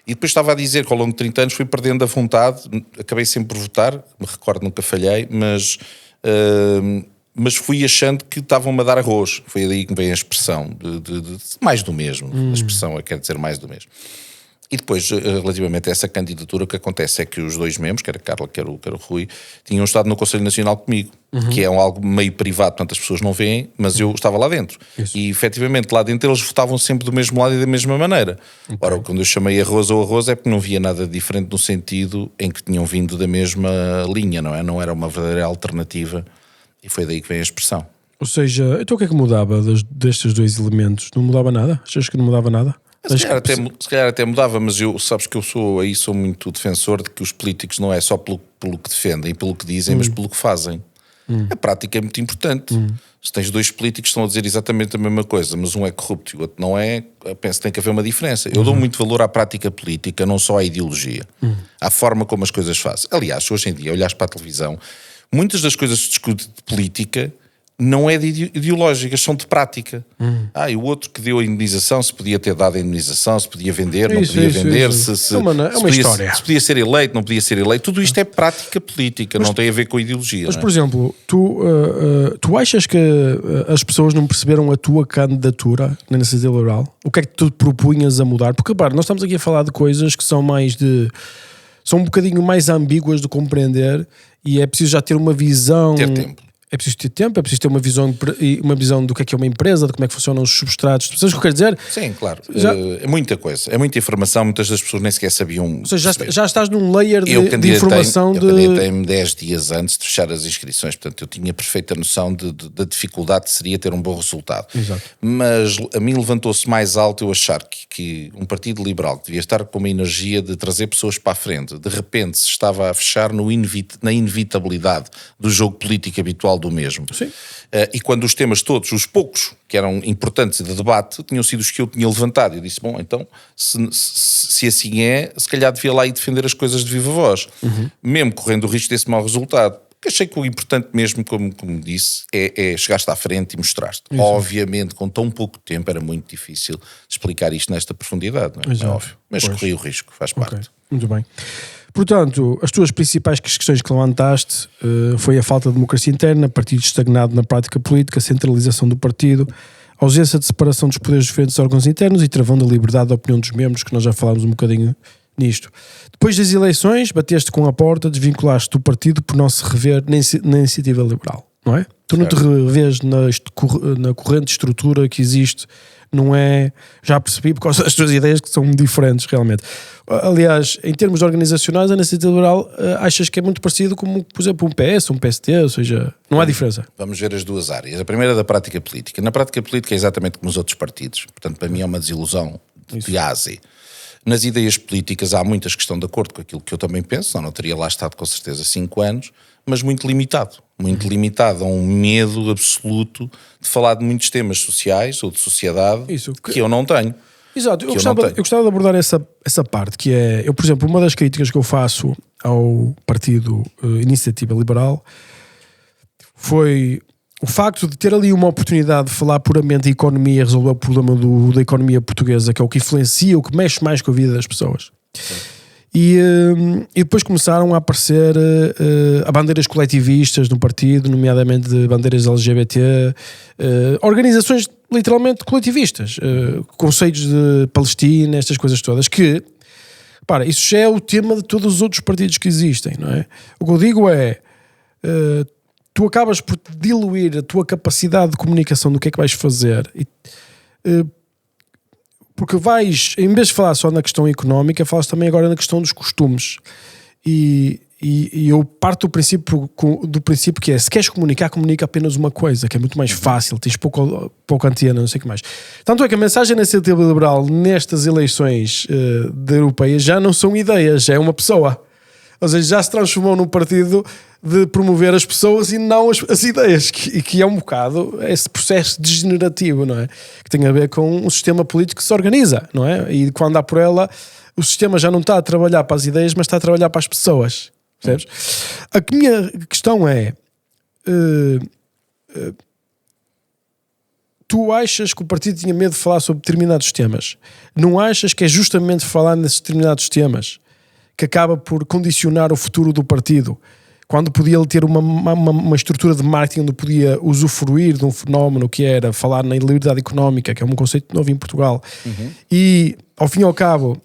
S2: E depois estava a dizer que ao longo de 30 anos fui perdendo a vontade, acabei sempre por votar, me recordo, nunca falhei, mas fui achando que estavam-me a dar arroz. Foi daí que vem a expressão de mais do mesmo. A expressão quer dizer mais do mesmo. E depois, relativamente a essa candidatura, o que acontece é que os dois membros, quer a Carla, quer o Rui, tinham estado no Conselho Nacional comigo, que é algo meio privado, portanto as pessoas não veem, mas eu estava lá dentro. Isso. E efetivamente lá dentro eles votavam sempre do mesmo lado e da mesma maneira. Okay. Ora, quando eu chamei arroz ou arroz é porque não via nada diferente no sentido em que tinham vindo da mesma linha, não é? Não era uma verdadeira alternativa E foi daí que vem a expressão.
S1: Ou seja, então o que é que mudava destes dois elementos? Não mudava nada? Achas que não mudava nada?
S2: Se calhar até mudava, mas sabes que eu sou muito defensor de que os políticos não é só pelo que defendem, pelo que dizem, mas pelo que fazem. A prática é muito importante. Se tens dois políticos que estão a dizer exatamente a mesma coisa, mas um é corrupto e o outro não é, eu penso que tem que haver uma diferença. Eu dou muito valor à prática política, não só à ideologia, à forma como as coisas fazem. Aliás, hoje em dia, olhares para a televisão, muitas das coisas que se discute de política não é de ideológicas, são de prática. E o outro que deu a indenização, se podia ter dado a indenização, se podia vender, não podia vender,
S1: é uma história.
S2: Se podia ser eleito, não podia ser eleito. Tudo isto é prática política, não tem a ver com ideologia.
S1: Mas, por exemplo, tu achas que as pessoas não perceberam a tua candidatura na iniciativa liberal? O que é que tu propunhas a mudar? Porque, repara, nós estamos aqui a falar de coisas que são são um bocadinho mais ambíguas de compreender e é preciso já ter uma visão...
S2: Ter tempo.
S1: É preciso ter tempo, é preciso ter uma visão do que é uma empresa, de como é que funcionam os substratos. Sabes o que eu quero dizer?
S2: Sim, claro. É muita coisa, é muita informação, muitas das pessoas nem sequer sabiam.
S1: Ou seja, já estás num layer de informação.
S2: Eu candidatei-me 10 dias antes de fechar as inscrições, portanto eu tinha perfeita noção da dificuldade que seria ter um bom resultado.
S1: Exato.
S2: Mas a mim levantou-se mais alto eu achar que um partido liberal que devia estar com uma energia de trazer pessoas para a frente, de repente se estava a fechar na inevitabilidade do jogo político habitual do mesmo. E quando os temas todos, os poucos que eram importantes de debate, tinham sido os que eu tinha levantado, eu disse, bom, então se assim é, se calhar devia lá ir defender as coisas de viva voz, mesmo correndo o risco desse mau resultado. Porque achei que o importante mesmo, como disse, é chegar-te à frente e mostrar-te. Obviamente, com tão pouco tempo era muito difícil explicar isto nesta profundidade, não é? É óbvio. Mas corri o risco, faz parte.
S1: Muito bem. Portanto, as tuas principais questões que levantaste foi a falta de democracia interna, partido estagnado na prática política, centralização do partido, ausência de separação dos poderes dos diferentes órgãos internos e travão da liberdade de opinião dos membros, que nós já falámos um bocadinho nisto. Depois das eleições, bateste com a porta, desvinculaste do partido por não se rever na iniciativa liberal, não é? Tu não te revês na corrente estrutura que existe, não é? Já percebi, por causa das tuas ideias que são diferentes realmente. Aliás, em termos organizacionais, a iniciativa liberal achas que é muito parecido como, por exemplo, um PS, um PSD, ou seja, não há diferença?
S2: Vamos ver as duas áreas. A primeira é da prática política. Na prática política é exatamente como os outros partidos. Portanto, para mim é uma desilusão de A a Z. Nas ideias políticas há muitas que estão de acordo com aquilo que eu também penso, não teria lá estado com certeza 5 anos, mas muito limitado a um medo absoluto de falar de muitos temas sociais ou de sociedade que eu não tenho.
S1: Exato, eu gostava de abordar essa parte, que é, por exemplo, uma das críticas que eu faço ao partido Iniciativa Liberal foi o facto de ter ali uma oportunidade de falar puramente de economia, resolver o problema da economia portuguesa, que é o que influencia, o que mexe mais com a vida das pessoas. E depois começaram a aparecer bandeiras coletivistas no partido, nomeadamente de bandeiras LGBT, organizações literalmente coletivistas, conceitos de Palestina, estas coisas todas, que, para, isso já é o tema de todos os outros partidos que existem, não é? O que eu digo é, tu acabas por diluir a tua capacidade de comunicação do que é que vais fazer, porque vais, em vez de falar só na questão económica, falas também agora na questão dos costumes. E eu parto do princípio que é, se queres comunicar, comunica apenas uma coisa, que é muito mais fácil, tens pouco antena, não sei o que mais. Tanto é que a mensagem da iniciativa liberal nestas eleições europeias já não são ideias, já é uma pessoa. Ou seja, já se transformou num partido de promover as pessoas e não as ideias, que é um bocado esse processo degenerativo, não é? Que tem a ver com um sistema político que se organiza, não é? E quando há por ela, o sistema já não está a trabalhar para as ideias, mas está a trabalhar para as pessoas, percebes? A minha questão é, tu achas que o partido tinha medo de falar sobre determinados temas? Não achas que é justamente falar nesses determinados temas que acaba por condicionar o futuro do partido, quando podia ele ter uma estrutura de marketing onde podia usufruir de um fenómeno que era falar na liberdade económica, que é um conceito novo em Portugal. E, ao fim e ao cabo,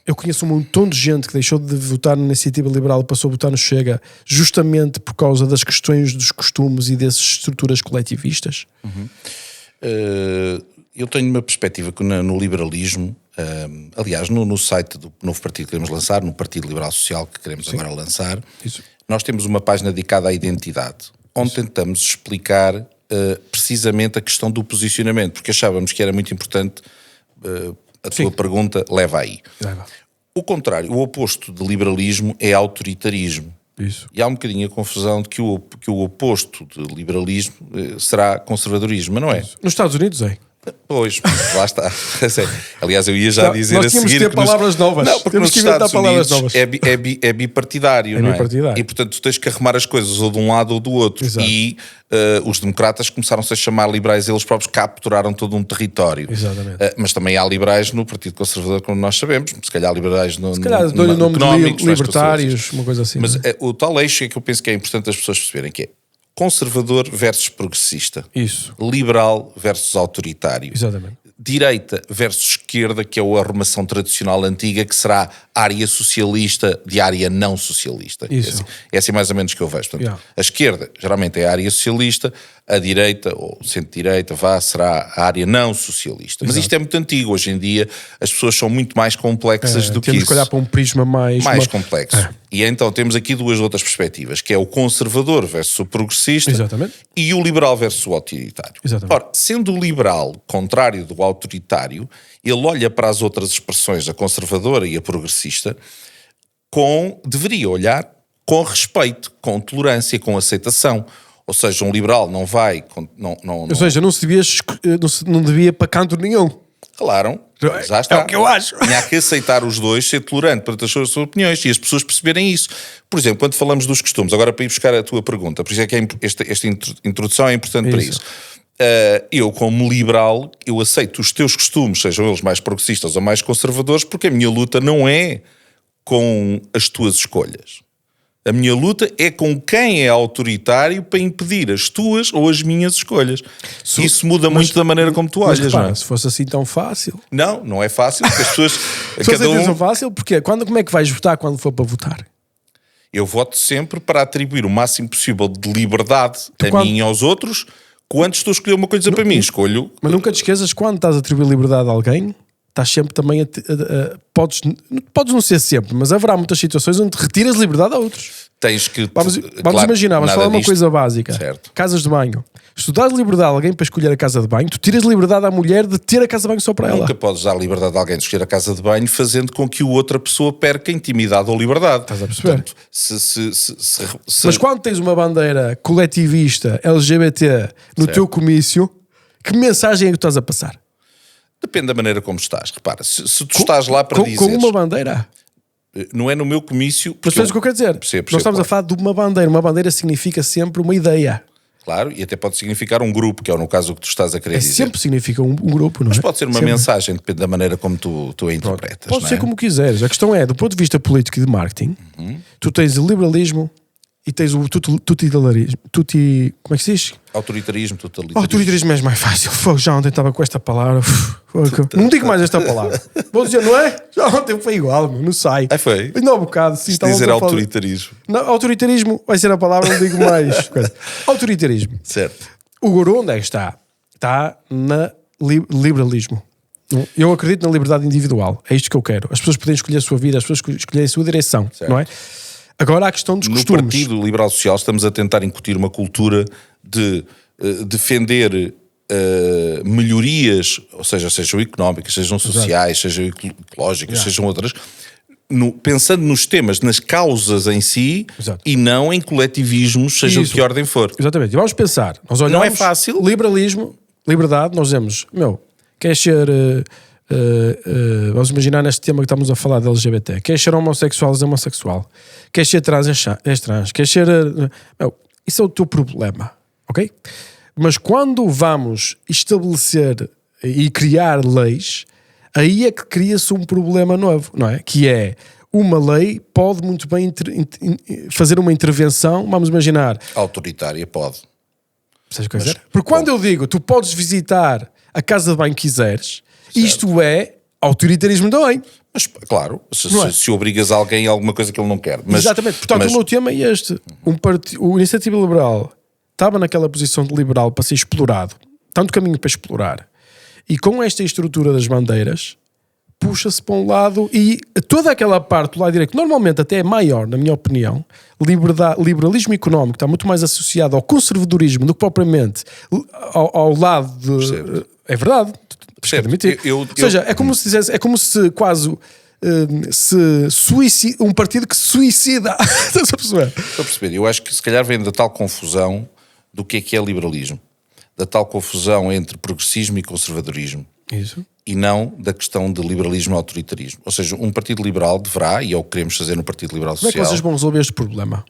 S1: eu conheço um montão de gente que deixou de votar na Iniciativa Liberal e passou a votar no Chega justamente por causa das questões dos costumes e dessas estruturas coletivistas.
S2: Eu tenho uma perspectiva que no liberalismo, aliás, no site do novo partido que queremos lançar, no Partido Liberal Social que queremos agora lançar, nós temos uma página dedicada à identidade. onde tentamos explicar precisamente a questão do posicionamento, porque achávamos que era muito importante. A tua pergunta leva aí. O contrário, o oposto de liberalismo é autoritarismo.
S1: Isso.
S2: E há um bocadinho a confusão de que o oposto de liberalismo será conservadorismo, mas não é?
S1: Nos Estados Unidos é.
S2: Pois, lá está. Aliás, eu ia já dizer
S1: nós
S2: a seguir...
S1: Nós tínhamos que ter palavras novas.
S2: Não, porque
S1: temos
S2: nos
S1: que inventar
S2: Estados
S1: palavras
S2: Unidos
S1: novas.
S2: é bipartidário, não é?
S1: Bipartidário.
S2: E, portanto, tu tens que arrumar as coisas ou de um lado ou do outro.
S1: Exato.
S2: E os democratas começaram-se a chamar liberais, eles próprios capturaram todo um território.
S1: Exatamente.
S2: Mas também há liberais no Partido Conservador, como nós sabemos. Se calhar liberais no...
S1: Se calhar dou-lhe o nome de libertários, uma coisa assim.
S2: Mas o tal eixo é que eu penso que é importante as pessoas perceberem, que é conservador versus progressista.
S1: Isso.
S2: Liberal versus autoritário.
S1: Exatamente.
S2: Direita versus esquerda, que é a arrumação tradicional antiga, que será área socialista de área não socialista.
S1: Isso.
S2: É assim mais ou menos que eu vejo. Portanto, a esquerda geralmente é a área socialista, a direita, ou centro-direita, será a área não socialista. Mas isto é muito antigo. Hoje em dia as pessoas são muito mais complexas do que isso.
S1: Temos que olhar para um prisma mais
S2: complexo. E então temos aqui duas outras perspectivas, que é o conservador versus o progressista.
S1: Exatamente.
S2: E o liberal versus o autoritário.
S1: Exatamente.
S2: Ora, sendo o liberal contrário do autoritário, ele olha para as outras expressões, a conservadora e a progressista, deveria olhar com respeito, com tolerância, com aceitação. Ou seja, um liberal não vai...
S1: Ou seja, não devia para canto nenhum.
S2: Claro, já está.
S1: É o que eu acho.
S2: Tinha que aceitar os dois, ser tolerante para as suas opiniões e as pessoas perceberem isso. Por exemplo, quando falamos dos costumes, agora para ir buscar a tua pergunta, por isso é que esta introdução é importante para isso. Eu, como liberal, eu aceito os teus costumes, sejam eles mais progressistas ou mais conservadores, porque a minha luta não é com as tuas escolhas. A minha luta é com quem é autoritário para impedir as tuas ou as minhas escolhas. Isso muda muito da maneira como tu olhas,
S1: repara,
S2: não é?
S1: Se fosse assim tão fácil...
S2: Não é fácil, porque as pessoas...
S1: Se fosse assim tão fácil, porque como é que vais votar quando for para votar?
S2: Eu voto sempre para atribuir o máximo possível de liberdade a mim e aos outros. Quando estou a escolher uma coisa para mim, escolho...
S1: Mas nunca te esqueças, quando estás a atribuir liberdade a alguém... Estás sempre também podes não ser sempre, mas haverá muitas situações onde retiras liberdade a outros.
S2: Tens que...
S1: Vamos
S2: claro,
S1: imaginar, vamos falar uma coisa básica.
S2: Certo.
S1: Casas de banho. Se tu dás liberdade a alguém para escolher a casa de banho, tu tiras liberdade à mulher de ter a casa de banho só para ela.
S2: Nunca podes dar liberdade a alguém de escolher a casa de banho fazendo com que a outra pessoa perca intimidade ou liberdade.
S1: Estás a perceber?
S2: Portanto,
S1: Mas quando tens uma bandeira coletivista LGBT no teu comício, que mensagem é que tu estás a passar?
S2: Depende da maneira como estás. Repara, se tu estás lá para dizer...
S1: Com uma bandeira?
S2: Não é no meu comício...
S1: Mas sabes o que eu quero dizer?
S2: Percebo,
S1: nós estamos a falar de uma bandeira. Uma bandeira significa sempre uma ideia.
S2: Claro, e até pode significar um grupo, que é no caso o que tu estás a querer dizer.
S1: Sempre significa um grupo, não é?
S2: Mas pode ser uma mensagem, depende da maneira como tu a interpretas.
S1: Pode ser como quiseres. A questão é, do ponto de vista político e de marketing, tu tens o liberalismo e tens o totalitarismo. Como é que se diz?
S2: Autoritarismo, totalitarismo.
S1: Autoritarismo é mais fácil. Já ontem estava com esta palavra. Não digo mais esta palavra. Vou dizer, não é? Já ontem foi igual, não sai.
S2: Foi?
S1: Ainda há um bocado. Sim,
S2: dizer autoritarismo.
S1: Não, autoritarismo vai ser a palavra, não digo mais. Autoritarismo.
S2: Certo.
S1: O guru onde é que está? Está na liberalismo. Eu acredito na liberdade individual. É isto que eu quero. As pessoas podem escolher a sua vida, as pessoas escolherem a sua direção, certo. Não é? Agora há a questão dos costumes.
S2: No Partido Liberal Social estamos a tentar incutir uma cultura de defender melhorias, ou seja, sejam económicas, sejam sociais, sejam ecológicas, sejam outras, pensando nos temas, nas causas em si. Exato. E não em coletivismos, seja de que ordem for.
S1: Exatamente. E vamos pensar. Nós olhamos,
S2: não é fácil.
S1: Liberalismo, liberdade, nós dizemos, queres ser... vamos imaginar neste tema que estamos a falar de LGBT. Queres ser homossexual, és homossexual. Queres ser trans, és trans. Queres ser... isso é o teu problema, ok? Mas quando vamos estabelecer e criar leis, aí é que cria-se um problema novo, não é? Que é, uma lei pode muito bem fazer uma intervenção, vamos imaginar...
S2: Autoritária pode.
S1: Sabes o que eu quero dizer? Porque quando eu digo, tu podes visitar a casa de banho que quiseres... Certo. Isto é autoritarismo também.
S2: Mas, claro, se obrigas alguém a alguma coisa que ele não quer. Mas,
S1: exatamente. Portanto, o meu tema é este. O Iniciativa Liberal estava naquela posição de liberal para ser explorado. Tanto caminho para explorar. E com esta estrutura das bandeiras, puxa-se para um lado e toda aquela parte do lado direito, normalmente até é maior, na minha opinião, liberalismo económico está muito mais associado ao conservadorismo do que propriamente ao lado de... É verdade, ou seja, é como se dissesse, é como se quase um partido que se suicida. Estás a perceber?
S2: Estou a perceber. Eu acho que se calhar vem da tal confusão do que é liberalismo, da tal confusão entre progressismo e conservadorismo.
S1: Isso.
S2: E não da questão de liberalismo e autoritarismo. Ou seja, um partido liberal deverá, e é o que queremos fazer no Partido Liberal Social...
S1: Como é que vocês vão resolver este problema?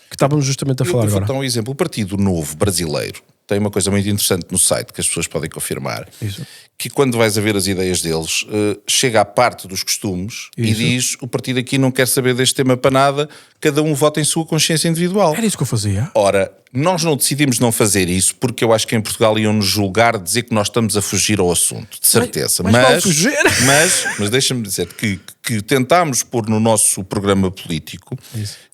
S1: Que estávamos justamente a falar agora.
S2: Eu vou dar um exemplo. O Partido Novo Brasileiro tem uma coisa muito interessante no site que as pessoas podem confirmar.
S1: Isso.
S2: Que quando vais a ver as ideias deles, chega à parte dos costumes e diz: o partido aqui não quer saber deste tema para nada, cada um vota em sua consciência individual.
S1: Era isso que eu fazia.
S2: Ora, nós não decidimos não fazer isso porque eu acho que em Portugal iam nos julgar, dizer que nós estamos a fugir ao assunto, de certeza. Mas deixa-me dizer que tentámos pôr no nosso programa político,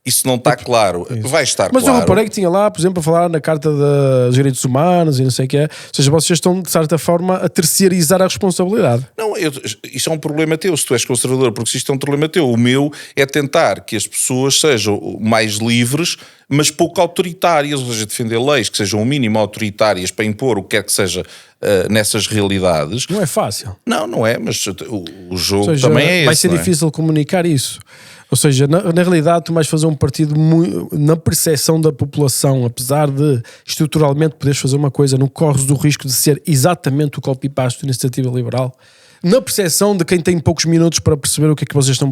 S2: isso não está claro, vai estar
S1: mas
S2: claro.
S1: Mas eu reparei que tinha lá, por exemplo, a falar na Carta dos Direitos Humanos e não sei o que é. Ou seja, vocês estão, de certa forma, a terceirizar a responsabilidade.
S2: Não, isso é um problema teu. Se tu és conservador, porque isto é um problema teu. O meu é tentar que as pessoas sejam mais livres, mas pouco autoritárias, ou seja, defender leis que sejam o mínimo autoritárias para impor o que quer que seja nessas realidades.
S1: Não é fácil.
S2: Não é, mas o jogo
S1: seja,
S2: também é esse.
S1: Vai ser difícil comunicar isso. Ou seja, na realidade tu vais fazer um partido na percepção da população, apesar de estruturalmente poderes fazer uma coisa, não corres o risco de ser exatamente o copy-paste da Iniciativa Liberal. Na percepção de quem tem poucos minutos para perceber o que é que vocês estão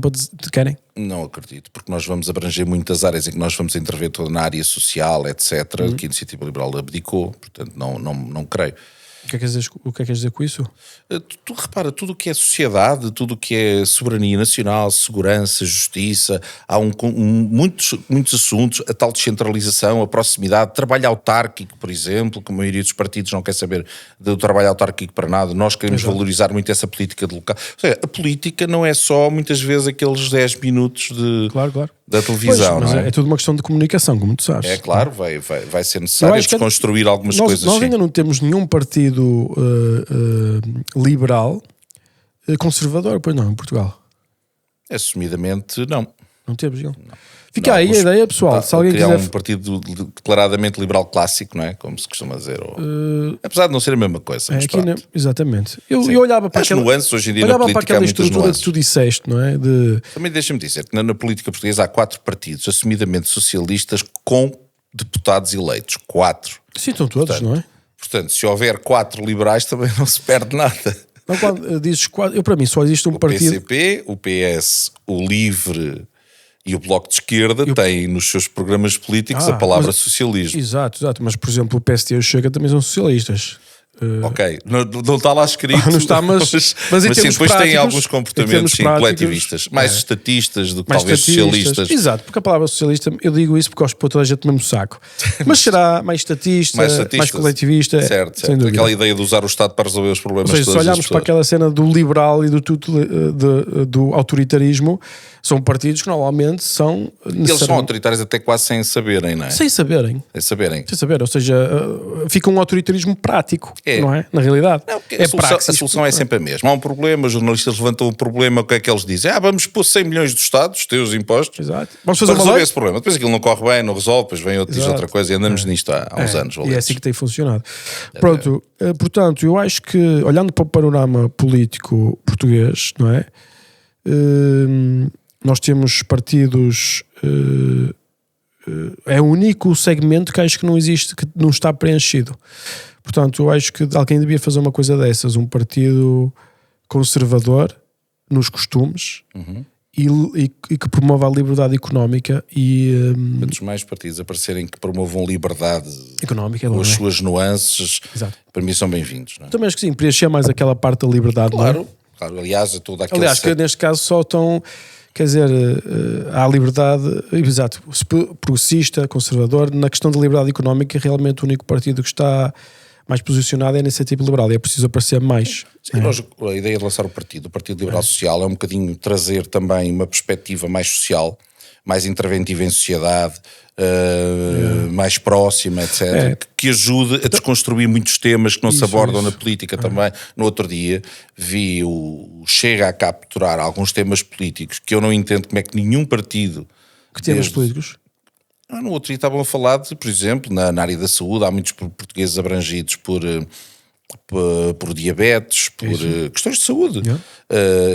S1: querem?
S2: Não acredito, porque nós vamos abranger muitas áreas em que nós vamos intervir toda na área social, etc., que a Iniciativa Liberal abdicou, portanto não creio.
S1: O que é que queres dizer com isso?
S2: Tu repara, tudo o que é sociedade, tudo o que é soberania nacional, segurança, justiça, há muitos assuntos, a tal descentralização, a proximidade, trabalho autárquico, por exemplo, que a maioria dos partidos não quer saber do trabalho autárquico para nada. Nós queremos valorizar muito essa política de local. Ou seja, a política não é só, muitas vezes, aqueles 10 minutos da televisão.
S1: Pois, mas
S2: não é?
S1: É tudo uma questão de comunicação, como tu sabes.
S2: É claro, vai ser necessário desconstruir algumas coisas.
S1: Nós ainda não temos nenhum partido liberal conservador, pois não, em Portugal.
S2: Assumidamente, não.
S1: Não temos, não. Fica aí a ideia, pessoal. Se alguém quiser...
S2: um partido declaradamente liberal clássico, não é? Como se costuma dizer. Apesar de não ser a mesma coisa. Mas
S1: exatamente. Eu olhava para aquela...
S2: nuances hoje em dia na política,
S1: para aquela estrutura que tu disseste, não é?
S2: Também deixa-me dizer que na política portuguesa há 4 partidos assumidamente socialistas com deputados eleitos. 4.
S1: Sim, estão todos, não é?
S2: Portanto, se houver 4 liberais também não se perde nada.
S1: Não, quando dizes 4, para mim só existe um partido...
S2: O PCP, o PS, o LIVRE e o Bloco de Esquerda têm nos seus programas políticos a palavra socialismo.
S1: Exato. Mas, por exemplo, o PSD e o Chega também são socialistas.
S2: Ok, não está lá escrito,
S1: não está, mas
S2: sim, depois têm alguns comportamentos coletivistas, mais estatistas do que talvez socialistas.
S1: Exato, porque a palavra socialista, eu digo isso porque gosto de pôr toda a gente no mesmo saco. Mas será mais estatista, mais coletivista.
S2: Certo. Aquela ideia de usar o Estado para resolver os problemas.
S1: Ou seja, se olharmos para aquela cena do liberal e do autoritarismo, são partidos que normalmente são...
S2: Eles são autoritários até quase sem saberem, não é?
S1: Sem saberem. Ou seja, fica um autoritarismo prático, não é? Na realidade.
S2: Não, a solução é sempre a mesma. Há um problema, os jornalistas levantam o problema, o que é que eles dizem? Vamos pôr 100 milhões do Estado, os teus impostos,
S1: Exato. Vamos fazer
S2: para resolver esse problema. Depois aquilo não corre bem, não resolve, depois vem outro, diz outra coisa e andamos nisto há uns anos.
S1: E é assim que tem funcionado. Pronto, portanto, eu acho que, olhando para o panorama político português, não é? Nós temos partidos... é o único segmento que acho que não existe, que não está preenchido. Portanto, eu acho que alguém devia fazer uma coisa dessas, um partido conservador nos costumes e que promova a liberdade económica e...
S2: Quantos mais partidos aparecerem que promovam liberdade
S1: económica,
S2: com as suas nuances,
S1: Exato.
S2: Para mim são bem-vindos. Não é?
S1: Também acho que sim, preencher mais aquela parte da liberdade.
S2: Claro,
S1: não é?
S2: aliás, todo aquele...
S1: Aliás, que neste caso só estão... Quer dizer, há liberdade, exato, progressista, conservador. Na questão da liberdade económica, realmente o único partido que está mais posicionado é a Iniciativa Liberal e é preciso aparecer mais.
S2: Sim, a ideia de lançar o Partido Liberal Social é um bocadinho trazer também uma perspectiva mais social, mais interventiva em sociedade, mais próxima, etc., que ajude a desconstruir muitos temas que não se abordam na política também. No outro dia vi o Chega a capturar alguns temas políticos que eu não entendo como é que nenhum partido...
S1: Que temas políticos?
S2: No outro dia estavam a falar de, por exemplo, na área da saúde, há muitos portugueses abrangidos por diabetes, por questões de saúde,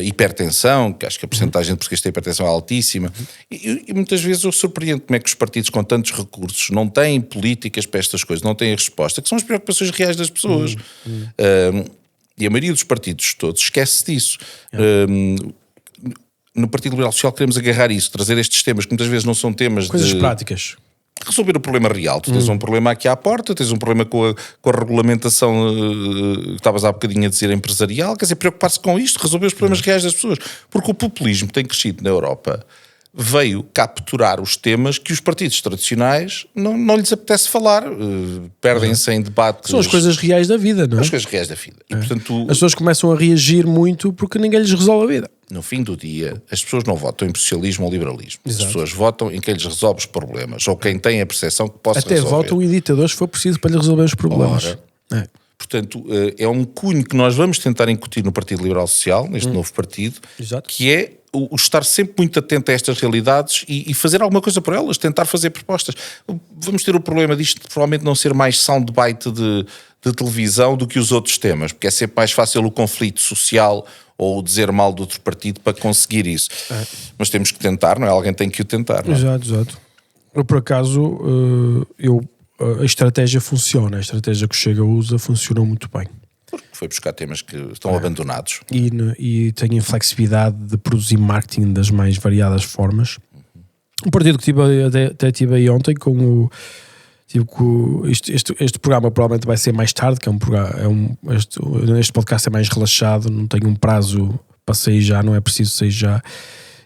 S2: hipertensão, que acho que a percentagem de portugueses que tem hipertensão é altíssima, e muitas vezes eu surpreendo como é que os partidos com tantos recursos não têm políticas para estas coisas, não têm resposta, que são as preocupações reais das pessoas. E a maioria dos partidos todos esquece disso. No Partido Liberal Social queremos agarrar isso, trazer estes temas que muitas vezes não são temas
S1: coisas práticas.
S2: Resolver o problema real. Tu tens um problema aqui à porta, tens um problema com a regulamentação que estavas há bocadinho a dizer empresarial, quer dizer, preocupar-se com isto, resolver os problemas reais das pessoas. Porque o populismo tem crescido na Europa, veio capturar os temas que os partidos tradicionais não lhes apetece falar, perdem-se em debates.
S1: São as coisas reais da vida, não é?
S2: As coisas reais da vida. E, portanto,
S1: as pessoas começam a reagir muito porque ninguém lhes resolve a vida.
S2: No fim do dia, as pessoas não votam em socialismo ou liberalismo.
S1: Exato.
S2: As pessoas votam em quem lhes resolve os problemas, ou quem tem a percepção que possa
S1: até
S2: resolver.
S1: Até votam em ditadores se for preciso para lhe resolver os problemas.
S2: Portanto, é um cunho que nós vamos tentar incutir no Partido Liberal Social, neste novo partido, que é o estar sempre muito atento a estas realidades e fazer alguma coisa por elas, tentar fazer propostas. Vamos ter o problema disto de provavelmente não ser mais soundbite de televisão do que os outros temas, porque é sempre mais fácil o conflito social ou dizer mal do outro partido para conseguir isso. Mas temos que tentar, não é? Alguém tem que o tentar. Não é?
S1: Exato. Eu, por acaso, a estratégia funciona. A estratégia que o Chega usa funcionou muito bem.
S2: Porque foi buscar temas que estão abandonados.
S1: E tem a flexibilidade de produzir marketing das mais variadas formas. Um partido que até tive aí ontem com o... Este programa provavelmente vai ser mais tarde, que é um programa, este podcast é mais relaxado, não tem um prazo para sair já, não é preciso sair já.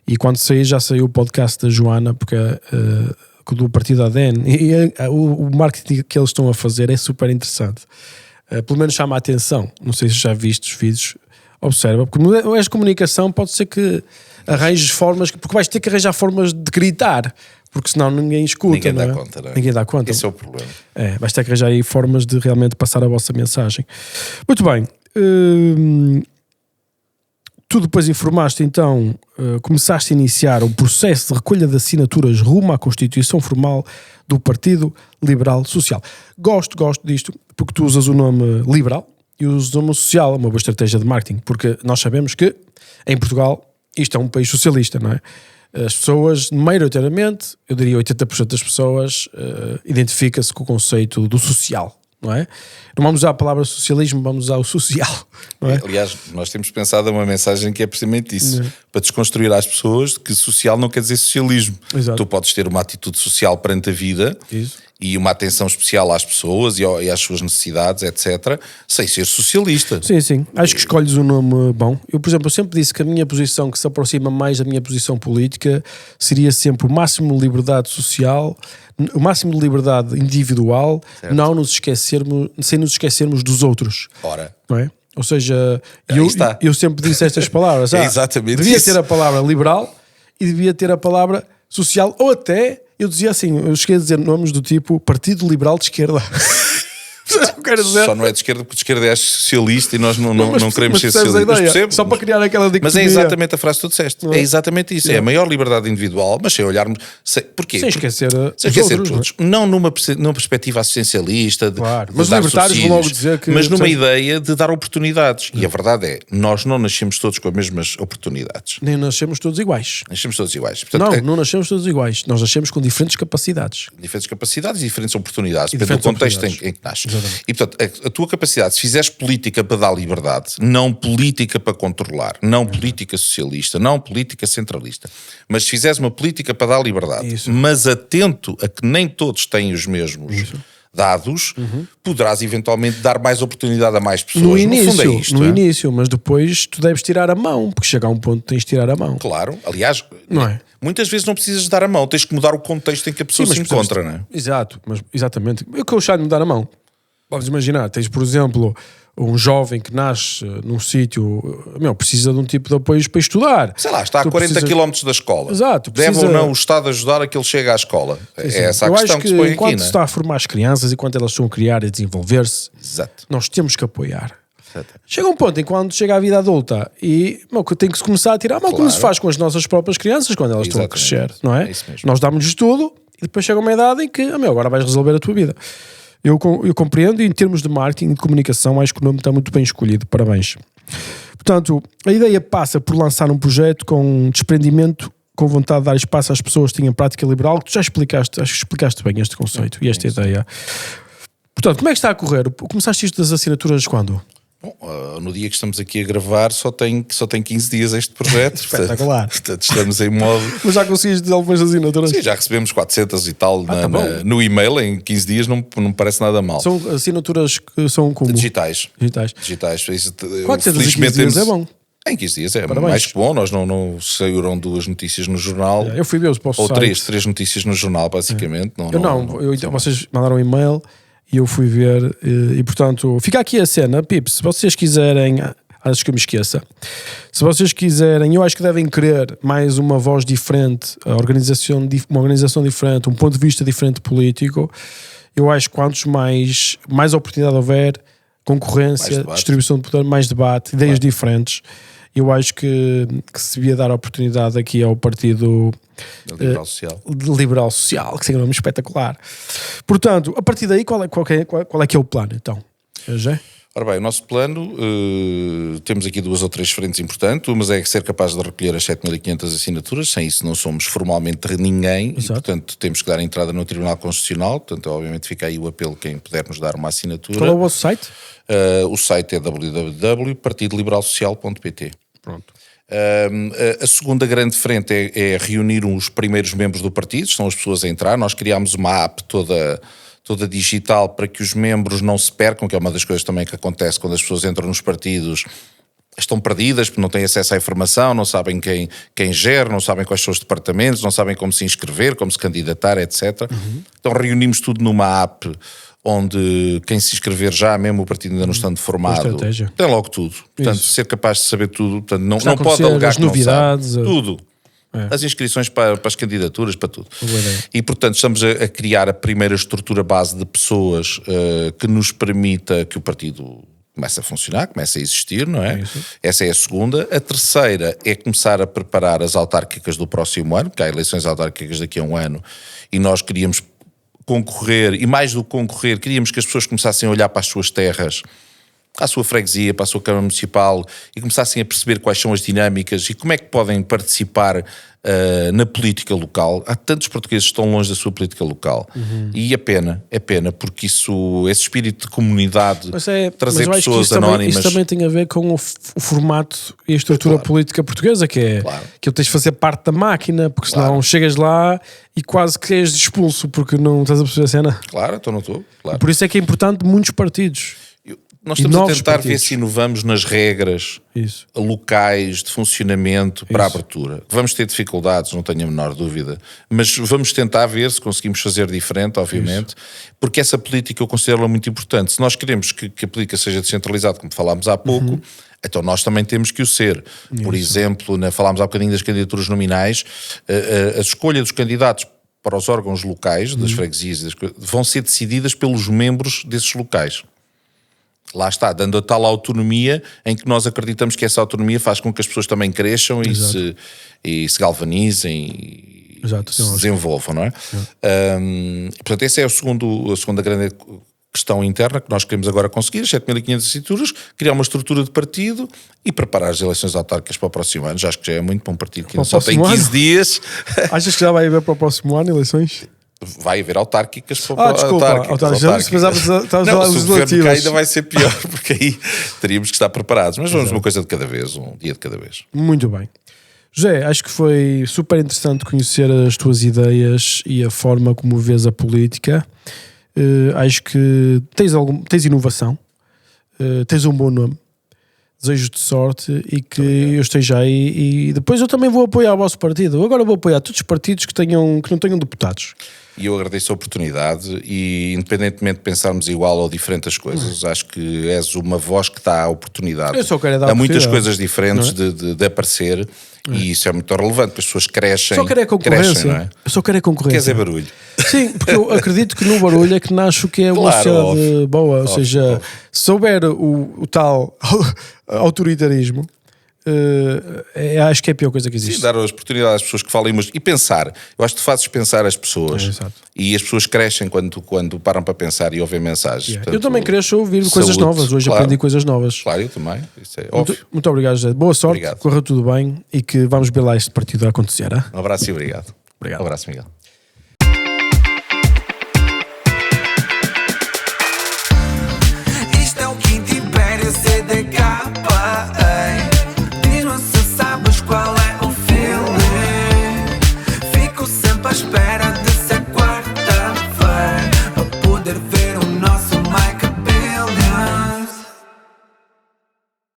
S1: E quando sair, já saiu o podcast da Joana, porque do partido ADN, e o marketing que eles estão a fazer é super interessante. Pelo menos chama a atenção. Não sei se já viste os vídeos, observa, porque esta comunicação pode ser que arranjes formas, porque vais ter que arranjar formas de gritar, porque senão ninguém escuta.
S2: Ninguém dá conta, não é?
S1: Ninguém dá conta.
S2: Esse é o problema.
S1: Vais ter que arranjar aí formas de realmente passar a vossa mensagem. Muito bem. Tu depois informaste, então, começaste a iniciar o processo de recolha de assinaturas rumo à constituição formal do Partido Liberal Social. Gosto disto, porque tu usas o nome liberal e usas o nome social, uma boa estratégia de marketing, porque nós sabemos que, em Portugal, isto é um país socialista, não é? As pessoas, maioritariamente, eu diria 80% das pessoas, identifica-se com o conceito do social. Não é? Não vamos usar a palavra socialismo, vamos usar o social. Não é?
S2: Aliás, nós temos pensado uma mensagem que é precisamente isso, para desconstruir às pessoas que social não quer dizer socialismo.
S1: Exato.
S2: Tu podes ter uma atitude social perante a vida e uma atenção especial às pessoas e às suas necessidades, etc., sem ser socialista.
S1: Sim. Acho que escolhes um nome bom. Eu, por exemplo, sempre disse que a minha posição, que se aproxima mais da minha posição política, seria sempre o máximo de liberdade social, o máximo de liberdade individual, sem nos esquecermos dos outros.
S2: Ora.
S1: Não é? Ou seja, eu sempre disse estas palavras.
S2: É exatamente
S1: devia
S2: isso.
S1: ter a palavra liberal e devia ter a palavra social, ou até, eu dizia assim, eu cheguei a dizer nomes do tipo Partido Liberal de Esquerda.
S2: Só não é de esquerda, porque de esquerda é socialista e nós não queremos ser
S1: socialistas. Só para criar aquela dicotomia.
S2: Mas é exatamente a frase que tu disseste. É exatamente isso. É a maior liberdade individual, mas sem olharmos... Porquê?
S1: Sem esquecer
S2: os outros. Não numa perspectiva assistencialista.
S1: Claro. Mas os libertários vão logo dizer que...
S2: Mas numa ideia de dar oportunidades. E a verdade é, nós não nascemos todos com as mesmas oportunidades.
S1: Nem nascemos todos iguais.
S2: Nascemos todos iguais. Portanto,
S1: não nascemos todos iguais. Nós nascemos com diferentes capacidades.
S2: Diferentes capacidades e diferentes oportunidades. Depende do contexto em que nasces. E portanto, a tua capacidade, se fizeres política para dar liberdade, não política para controlar, não política socialista, não política centralista, mas se fizeres uma política para dar liberdade, mas atento a que nem todos têm os mesmos dados, poderás eventualmente dar mais oportunidade a mais pessoas.
S1: No início,
S2: fundo é isto,
S1: início, mas depois tu deves tirar a mão, porque chega a um ponto que tens de tirar a mão.
S2: Claro, aliás,
S1: não é?
S2: Muitas vezes não precisas de dar a mão, tens que mudar o contexto em que a pessoa se encontra, não é?
S1: Exato, mas exatamente. Eu que eu chamo de dar a mão. Vamos imaginar, tens, por exemplo, um jovem que nasce num sítio, precisa de um tipo de apoios para estudar.
S2: Sei lá, está a 40 km da escola.
S1: Exato.
S2: Deve ou não o Estado ajudar a que ele chegue à escola?
S1: Sim, sim.
S2: É essa a
S1: Eu
S2: questão
S1: acho
S2: que se põe aqui,
S1: enquanto
S2: não
S1: se
S2: é?
S1: está a formar as crianças, enquanto elas estão a criar e a desenvolver-se,
S2: Exato.
S1: nós temos que apoiar.
S2: Exato.
S1: Chega um ponto em quando chega a vida adulta e tem que se começar a tirar, como se faz com as nossas próprias crianças quando elas estão a crescer, não é?
S2: É isso mesmo.
S1: Nós damos-lhes tudo e depois chega uma idade em que, agora vais resolver a tua vida. Eu compreendo, e em termos de marketing e de comunicação, acho que o nome está muito bem escolhido. Parabéns. Portanto, a ideia passa por lançar um projeto com desprendimento, com vontade de dar espaço às pessoas que tenham prática liberal, que tu já explicaste, acho que explicaste bem este conceito e esta ideia. Portanto, como é que está a correr? Começaste isto das assinaturas quando?
S2: Bom, no dia que estamos aqui a gravar só tem 15 dias este projeto.
S1: Espetacular.
S2: Portanto, estamos em modo...
S1: Mas já conseguiste algumas assinaturas?
S2: Sim, já recebemos 400 e tal
S1: tá
S2: no e-mail em 15 dias, não me parece nada mal.
S1: São assinaturas que são como?
S2: Digitais.
S1: Isso,
S2: Felizmente
S1: 415 dias é bom.
S2: Em 15 dias é
S1: Parabéns.
S2: mais que bom. Nós não saíram 2 notícias no jornal.
S1: Eu fui ver os postos.
S2: Ou 3 notícias no jornal, basicamente.
S1: Vocês mandaram um e-mail e eu fui ver e portanto, fica aqui a cena, Pips, se vocês quiserem, acho que eu me esqueça, se vocês quiserem, eu acho que devem querer mais uma voz diferente, uma organização diferente, um ponto de vista diferente político. Eu acho que quantos mais oportunidade houver, concorrência, distribuição de poder, mais debate, ideias diferentes, eu acho que se devia dar oportunidade aqui ao Partido Liberal Social, que seria um nome espetacular. Portanto, a partir daí, qual é que é o plano, então? Já?
S2: Ora bem, o nosso plano, temos aqui 2 ou 3 frentes importantes. Uma é ser capaz de recolher as 7.500 assinaturas, sem isso não somos formalmente ninguém. E, portanto, temos que dar entrada no Tribunal Constitucional. Portanto, obviamente fica aí o apelo quem puder nos dar uma assinatura.
S1: Qual é o vosso site?
S2: O site é www.partidoliberalsocial.pt.
S1: Pronto.
S2: A segunda grande frente é reunir os primeiros membros do partido, são as pessoas a entrar. Nós criámos uma app toda digital para que os membros não se percam, que é uma das coisas também que acontece quando as pessoas entram nos partidos, estão perdidas porque não têm acesso à informação, não sabem quem gera, não sabem quais são os departamentos, não sabem como se inscrever, como se candidatar, etc. Então reunimos tudo numa app onde quem se inscrever já, mesmo o partido ainda não estando formado, tem logo tudo. Portanto, ser capaz de saber tudo, portanto, não pode alegar
S1: as novidades,
S2: tudo. As inscrições para as candidaturas, para tudo. E, portanto, estamos a criar a primeira estrutura base de pessoas que nos permita que o partido comece a funcionar, comece a existir, não é? Essa é a segunda. A terceira é começar a preparar as autárquicas do próximo ano, porque há eleições autárquicas daqui a um ano, e nós queríamos concorrer, e mais do que concorrer, queríamos que as pessoas começassem a olhar para as suas terras, à sua freguesia, para a sua Câmara Municipal, e começassem a perceber quais são as dinâmicas e como é que podem participar na política local. Há tantos portugueses que estão longe da sua política local. E é pena, porque esse espírito de comunidade, trazer pessoas anónimas...
S1: Isso também tem a ver com o formato e a estrutura política portuguesa, que é que tens de fazer parte da máquina, porque senão chegas lá e quase que és expulso, porque não estás a perceber a cena.
S2: Claro, então não estou. Claro.
S1: Por isso é que é importante muitos partidos.
S2: Nós estamos a tentar ver se inovamos nas regras locais de funcionamento para a abertura. Vamos ter dificuldades, não tenho a menor dúvida, mas vamos tentar ver se conseguimos fazer diferente, obviamente, porque essa política eu considero muito importante. Se nós queremos que a política seja descentralizada, como falámos há pouco, então nós também temos que o ser. Por exemplo, falámos há bocadinho das candidaturas nominais, a escolha dos candidatos para os órgãos locais, das freguesias, vão ser decididas pelos membros desses locais. Lá está, dando a tal autonomia em que nós acreditamos que essa autonomia faz com que as pessoas também cresçam e se galvanizem e se desenvolvam, não é? Portanto, essa é a segunda grande questão interna que nós queremos agora conseguir, as 7.500 assinaturas, criar uma estrutura de partido e preparar as eleições autárquicas para o próximo ano. Já acho que já é muito para um partido que ainda só tem 15 dias.
S1: Achas que já vai haver para o próximo ano eleições?
S2: Vai haver autárquicas para
S1: autárquicas. Se
S2: o governo cá ainda vai ser pior, porque aí teríamos que estar preparados. Mas vamos uma coisa de cada vez, um dia de cada vez.
S1: Muito bem. José, acho que foi super interessante conhecer as tuas ideias e a forma como vês a política. Acho que tens inovação, tens um bom nome. Desejo-te sorte e que eu esteja aí, e depois eu também vou apoiar o vosso partido. Agora vou apoiar todos os partidos que não tenham deputados.
S2: e eu agradeço a oportunidade e independentemente de pensarmos igual ou diferente as coisas, acho que és uma voz que dá a oportunidade
S1: Eu só quero é dar
S2: a muitas
S1: oportunidade,
S2: coisas diferentes de aparecer e isso é muito relevante, porque as pessoas crescem.
S1: Só quero é concorrência.
S2: Crescem, não é?
S1: Eu só quero é concorrência.
S2: Quer dizer barulho.
S1: Sim, porque eu acredito que no barulho é que nasce o que é uma
S2: Claro,
S1: sociedade
S2: óbvio.
S1: boa. Ou seja, se houver o tal autoritarismo, acho que é a pior coisa que existe.
S2: Sim, dar as oportunidades às pessoas que falem e pensar. Eu acho que tu fazes pensar as pessoas
S1: exato.
S2: e as pessoas crescem quando param para pensar e ouvem mensagens.
S1: Yeah.
S2: Portanto,
S1: Eu também cresço a ouvir coisas
S2: saúde,
S1: novas. Hoje
S2: claro.
S1: aprendi coisas novas.
S2: Claro, eu também. Isso é óbvio.
S1: Muito obrigado, José. Boa sorte,
S2: Obrigado.
S1: corra tudo bem e que vamos ver lá este partido a acontecer. Hein?
S2: Um abraço e obrigado.
S1: Obrigado.
S2: Um abraço, Miguel.
S3: Isto é o Quinto Império CDK.